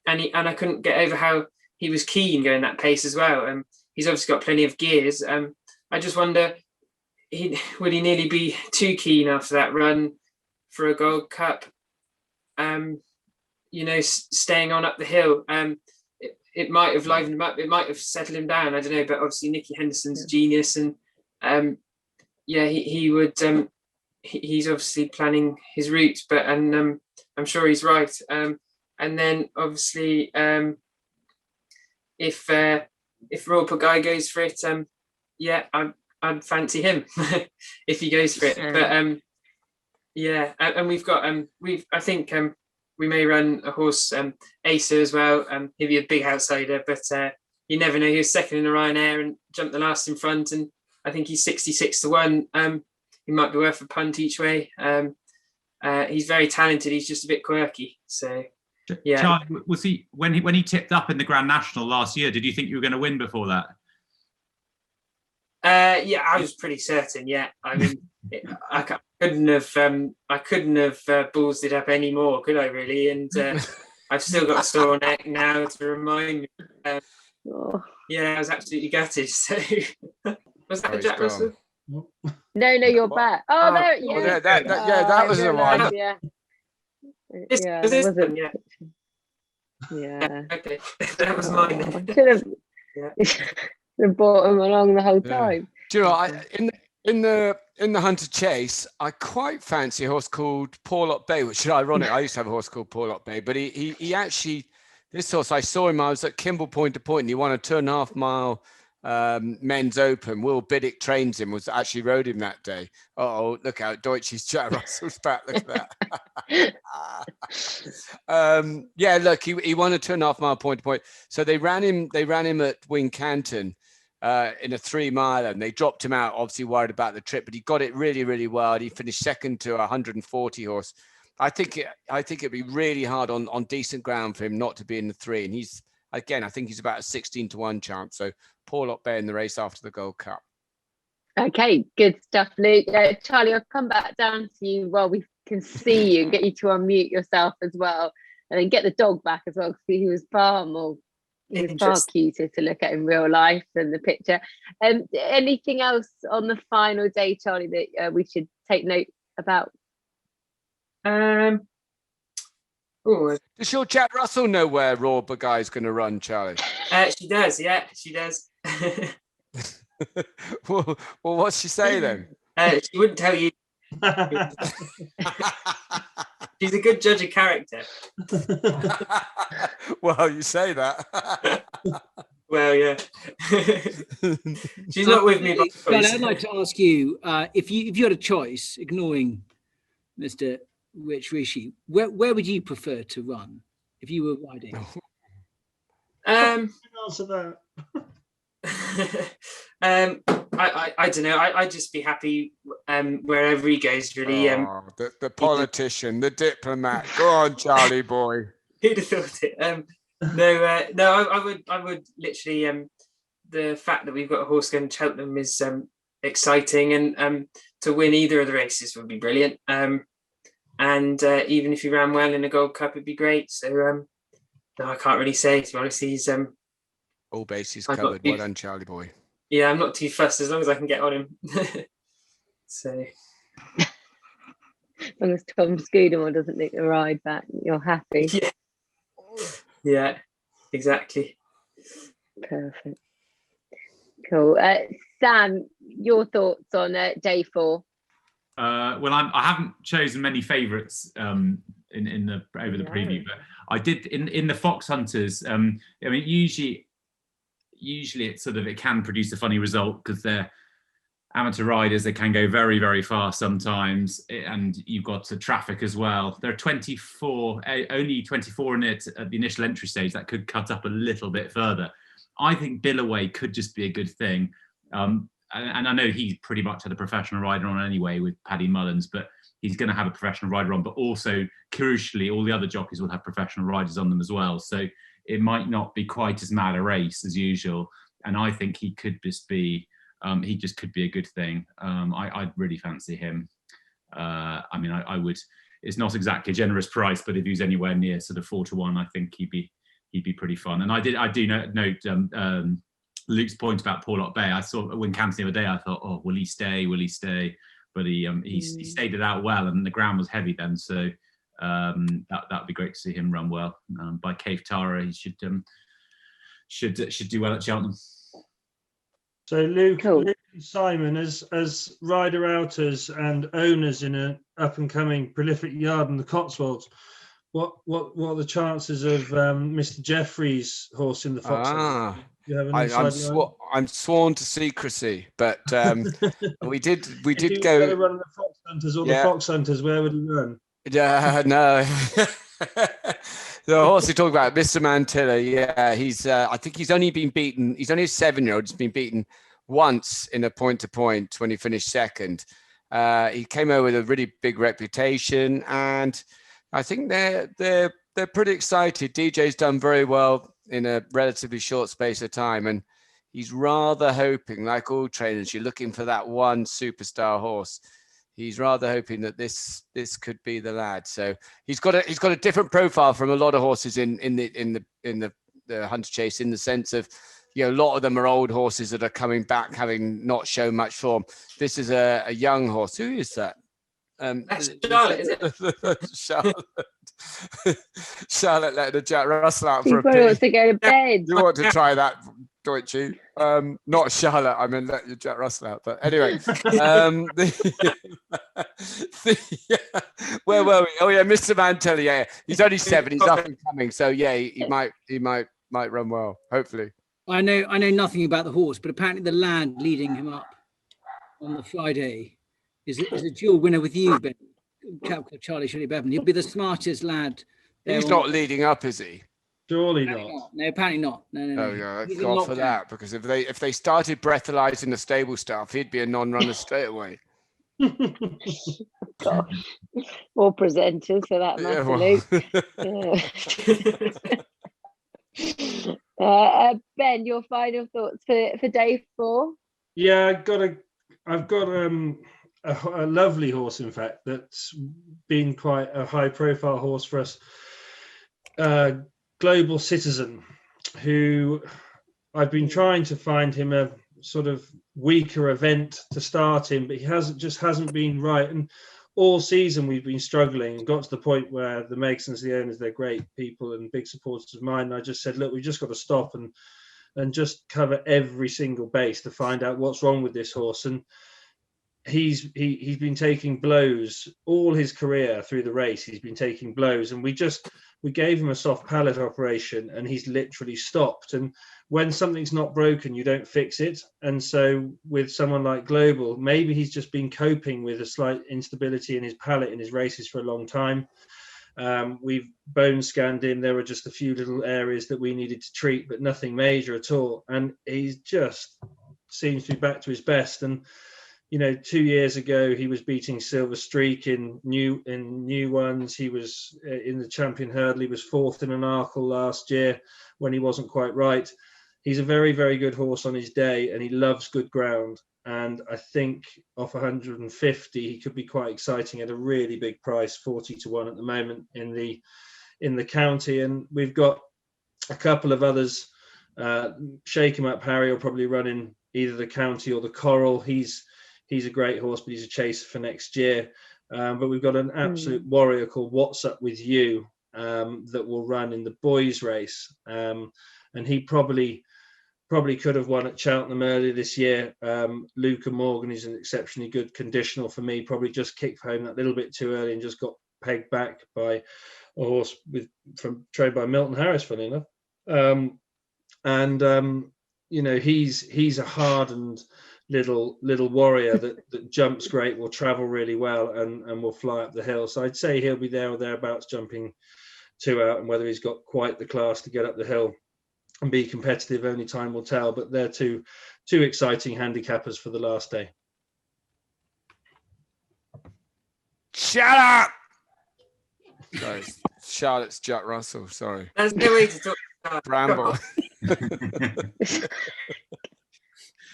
I couldn't get over how he was keen going that pace as well. He's obviously got plenty of gears. I just wonder, would he nearly be too keen after that run for a Gold Cup? staying on up the hill. It might have livened him up. It might have settled him down. I don't know. But obviously, Nicky Henderson's a genius, and he would. He's obviously planning his route, but I'm sure he's right. And then obviously, if Royal Pagaille goes for it, I'd fancy him if he goes for it. But and we've got I think we may run a horse, Asa as well. He'll be a big outsider, but you never know. He was second in the Ryanair and jumped the last in front, and I think he's 66-1. He might be worth a punt each way. He's very talented. He's just a bit quirky. So yeah. Charlie, was he when he tipped up in the Grand National last year? Did you think you were going to win before that? Yeah, I was pretty certain. Yeah, I mean, I couldn't have ballsed it up anymore, could I really? And I've still got a sore neck now to remind me. Yeah, I was absolutely gutted. So was that Jack Russell? No, you're back. Oh, there. Yeah, that was the one. Yeah. Yeah, it wasn't. Yeah. Yeah. Okay, that was mine. I should have brought him along the whole time. Do you know, in the Hunter Chase, I quite fancy a horse called Porlock Bay, which is ironic. I used to have a horse called Porlock Bay, but he actually, this horse, I saw him. I was at Kimble Point to Point, and he won a 2.5 mile men's open. Will Biddick trains him, was actually rode him that day. Oh, look out, Deutsch's Jack Russell's back. Look at that. Yeah, look, he won a 2.5 mile point to point. So they ran him at Wincanton in a 3 mile, and they dropped him out, obviously worried about the trip, but he got it really, really well. He finished second to a 140 horse. I think it'd be really hard on decent ground for him not to be in the 3. And I think he's about a 16-1 chance. So Porlock Bay in the race after the Gold Cup. Okay, good stuff, Luke. Charlie, I'll come back down to you while we can see you and get you to unmute yourself as well, and then get the dog back as well, because he was far cuter to look at in real life than the picture. Anything else on the final day, Charlie, that we should take note about? Does your Jack Russell know where Royal Pagaille is going to run, Charlie? She does. Yeah, she does. well, what's she say then? She wouldn't tell you. She's a good judge of character. Well, you say that. Well, yeah. She's not with me. But I'd like to ask you, if you had a choice, ignoring Mr. Rich Rishi, where would you prefer to run if you were riding? Answer that. I don't know. I'd just be happy wherever he goes, really. The politician, the diplomat. Go on, Charlie boy. Who'd have thought it? No, I would literally. The fact that we've got a horse going to Cheltenham is exciting, and to win either of the races would be brilliant. And even if he ran well in a Gold Cup, it'd be great. So no, I can't really say, to be honest. He's all bases covered. Well done, Charlie boy. Yeah, I'm not too fussed as long as I can get on him. So as long as Tom Scudamore doesn't nick the ride back, you're happy. Yeah, exactly. Perfect. Cool. Sam, your thoughts on day 4? Well, I haven't chosen many favourites over the preview, but I did in the Fox Hunters. I mean, usually it can produce a funny result because they're amateur riders. They can go very, very fast sometimes, and you've got the traffic as well. There are only 24 in it at the initial entry stage. That could cut up a little bit further. I think Billaway could just be a good thing. And I know he pretty much had a professional rider on anyway with Paddy Mullins, but he's going to have a professional rider on. But also, crucially, all the other jockeys will have professional riders on them as well. So it might not be quite as mad a race as usual. And I think he could just be, he just could be a good thing. I'd really fancy him. I mean, I would. It's not exactly a generous price, but if he was anywhere near sort of 4-1, I think he'd be pretty fun. And I do note Luke's point about Porlock Bay. I saw Wincanton the other day. I thought, oh, will he stay? Will he stay? But he stayed it out well, and the ground was heavy then. So that would be great to see him run well. By Cave Tara, he should do well at Cheltenham. So Luke, Cool. Luke and Simon, as rider outers and owners in an up and coming prolific yard in the Cotswolds, what are the chances of Mr. Jeffrey's horse in the Fox? You have an I'm sworn to secrecy, but we did if he go. was going to run the Fox Hunters or the Fox Hunters, where would he run? Yeah, no. The horse you talk about, Mr. Mantilla. Yeah, he's. I think he's only been beaten. He's only a 7-year-old. He's been beaten once in a point-to-point when he finished second. He came over with a really big reputation, and I think they're pretty excited. DJ's done very well in a relatively short space of time, and he's rather hoping, like all trainers, you're looking for that one superstar horse. He's rather hoping that this could be the lad. So he's got a different profile from a lot of horses in the Hunter Chase, in the sense of, a lot of them are old horses that are coming back having not shown much form. This is a young horse. Who is that? That's Charlotte, is it? Charlotte letting a Jack Russell out He for a probably pee. wants to go to bed. You want to try that, Deutsch? Not Charlotte. I mean, let your Jack Russell out. But anyway, where were we? Oh yeah, Mr. Mantilla. Yeah, he's only 7. He's up and coming. So yeah, he might run well. Hopefully. I know nothing about the horse, but apparently the lad leading him up on the Friday is a dual winner with you, Ben. A chap called Charlie Shirley Bevan. He'll be the smartest lad. He's not leading up, is he? Surely Apparently not. No, apparently not. No. Oh yeah, He's God in for lockdown. that. Because if they started breathalyzing the stable staff, he'd be a non-runner straight away. Gosh, more presenters for that matter, Luke. Ben, your final thoughts for day 4? Yeah, I've got a lovely horse, in fact, that's been quite a high-profile horse for us. Global Citizen, who I've been trying to find him a sort of weaker event to start in, but he hasn't been right. And all season we've been struggling, and got to the point where the Megsons, the owners, they're great people and big supporters of mine. And I just said, look, we've just got to stop and just cover every single base to find out what's wrong with this horse. And he's been taking blows all his career through the race. He's been taking blows, and we gave him a soft palate operation, and he's literally stopped. And when something's not broken, you don't fix it. And so with someone like Global, maybe he's just been coping with a slight instability in his palate in his races for a long time. We've bone scanned him. There were just a few little areas that we needed to treat, but nothing major at all. And he just seems to be back to his best. And 2 years ago, he was beating Silver Streak in new ones. He was in the Champion Hurdle. He was 4th in an Arkle last year when he wasn't quite right. He's a very, very good horse on his day, and he loves good ground. And I think off 150, he could be quite exciting at a really big price, 40-1 at the moment in the county. And we've got a couple of others. Shake 'em Up Harry will probably run in either the county or the Coral. He's a great horse, but he's a chaser for next year. But we've got an absolute warrior called What's Up With You that will run in the boys race. And he probably could have won at Cheltenham earlier this year. Luca Morgan is an exceptionally good conditional for me, probably just kicked home that little bit too early and just got pegged back by a horse trained by Milton Harris, funny enough. He's a hardened little warrior that jumps great, will travel really well, and will fly up the hill. So I'd say he'll be there or thereabouts, jumping 2 out, and whether he's got quite the class to get up the hill and be competitive, only time will tell. But they're two exciting handicappers for the last day. Shut up! Sorry, Charlotte's Jack Russell. Sorry, There's no way to talk about Bramble.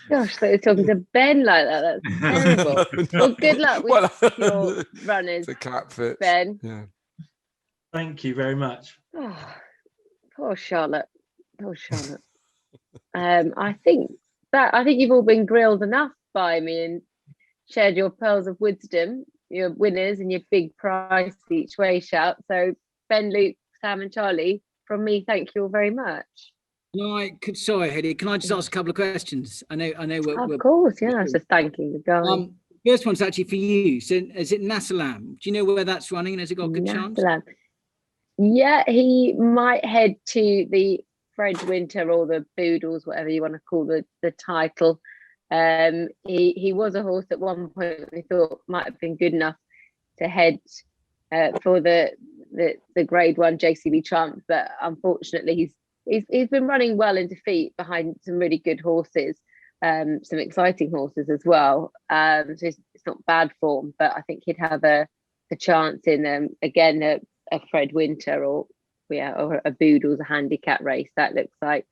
Gosh, they were talking to Ben like that. That's terrible. Well, good luck with your runners, The clap fits. Ben. Yeah. Thank you very much. Oh, poor Charlotte. I think you've all been grilled enough by me and shared your pearls of wisdom. your winners and your big prize each way shout. So Ben, Luke, Sam and Charlie, from me, thank you all very much. Sorry, Hayley, can I just ask a couple of questions? I know Of course, yeah, I was just thanking the guy. First one's actually for you. So is it Nasalam? Do you know where that's running and has it got a good chance? Yeah, he might head to the Fred Winter or the Boodles, whatever you want to call the title. He was a horse at one point we thought might have been good enough to head for the Grade 1 JCB Trump, but unfortunately he's been running well in defeat behind some really good horses, some exciting horses as well. So it's not bad form, but I think he'd have a chance in again a Fred Winter or a Boodles, a handicap race. That looks like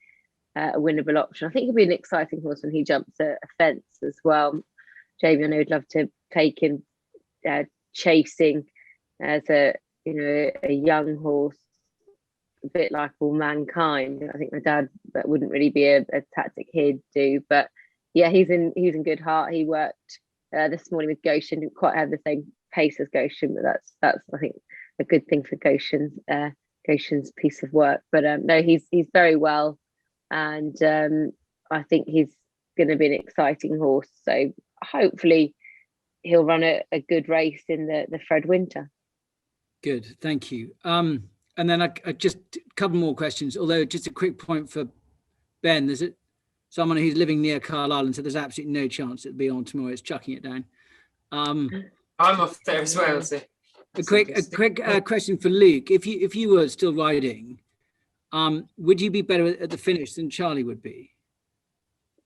a winnable option. I think he'll be an exciting horse when he jumps a fence as well. Jamie, I know would love to take him chasing as a young horse, a bit like All Mankind. I think my dad, that wouldn't really be a tactic he'd do, but yeah, he's in good heart. He worked this morning with Goshen, didn't quite have the same pace as Goshen, but that's I think a good thing for Goshen's piece of work. But no, he's very well, and I think he's going to be an exciting horse. So hopefully he'll run a good race in the Fred Winter. Good, thank you. And then I just a couple more questions, although just a quick point for Ben. There's someone who's living near Carlisle and said there's absolutely no chance it'll be on tomorrow. It's chucking it down. I'm off there as well. So. A quick question for Luke. If you were still riding, would you be better at the finish than Charlie would be?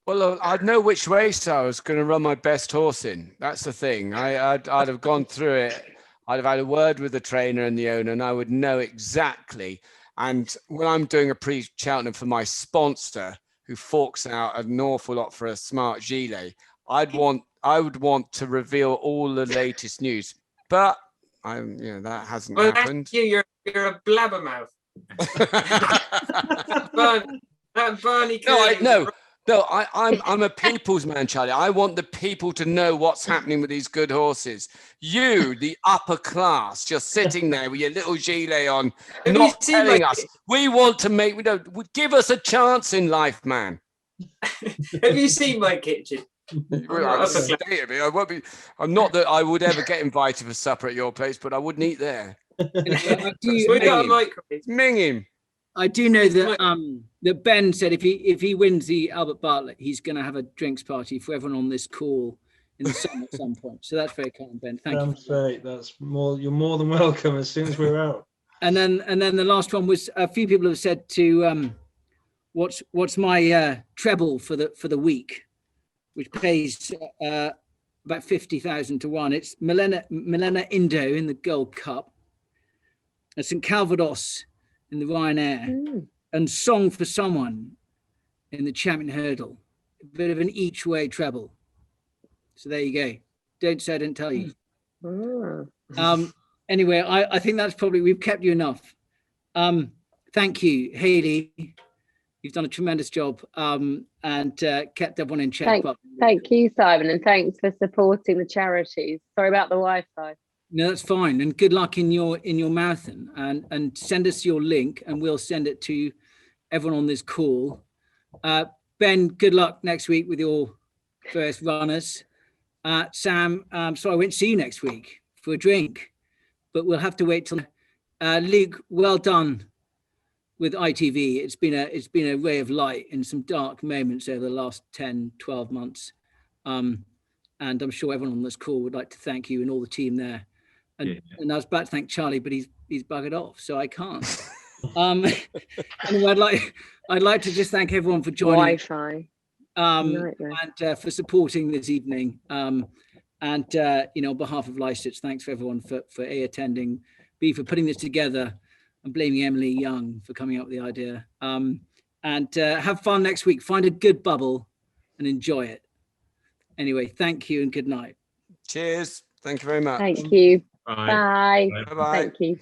Well, I'd know which race I was going to run my best horse in. That's the thing. I'd have gone through it. I'd have had a word with the trainer and the owner, and I would know exactly. And when I'm doing a pre-Cheltenham for my sponsor, who forks out an awful lot for a smart gilet, I would want to reveal all the latest news. But that hasn't happened. You're a blabbermouth. Barney. No, I'm a people's man, Charlie. I want the people to know what's happening with these good horses. You, the upper class, just sitting there with your little gilet on, not telling us. We want to give us a chance in life, man. Have you seen my kitchen? I'm not that I would ever get invited for supper at your place, but I wouldn't eat there. Ming him. I do know that that Ben said if he wins the Albert Bartlett, he's going to have a drinks party for everyone on this call in the summer at some point. So that's very kind, Ben. Thank you. Great. That's more. You're more than welcome as soon as we're out. And then the last one was a few people have said to what's my treble for the week, which pays about 50,000 to 1. It's Milena Indo in the Gold Cup, and St Calvados in the Ryanair, and Song for Someone in the Champion Hurdle. A bit of an each way treble. So there you go. Don't say I didn't tell you. Anyway, I think that's probably, we've kept you enough. Thank you, Hayley. You've done a tremendous job and kept everyone in check. Thank you, Simon, and thanks for supporting the charities. Sorry about the Wi-Fi. No, that's fine. And good luck in your marathon. And send us your link, and we'll send it to everyone on this call. Ben, good luck next week with your first runners. Sam, sorry I won't see you next week for a drink, but we'll have to wait till. Luke, well done with ITV. It's been a ray of light in some dark moments over the last 10, 12 months. And I'm sure everyone on this call would like to thank you and all the team there. And I was about to thank Charlie, but he's buggered off, so I can't. Anyway, I'd like to just thank everyone for joining. Wi-Fi. And for supporting this evening. On behalf of Lycetts, thanks for everyone for A, attending, B, for putting this together, and blaming Emily Young for coming up with the idea. And have fun next week. Find a good bubble and enjoy it. Anyway, thank you and good night. Cheers. Thank you very much. Thank you. Bye. Bye. Bye-bye. Thank you.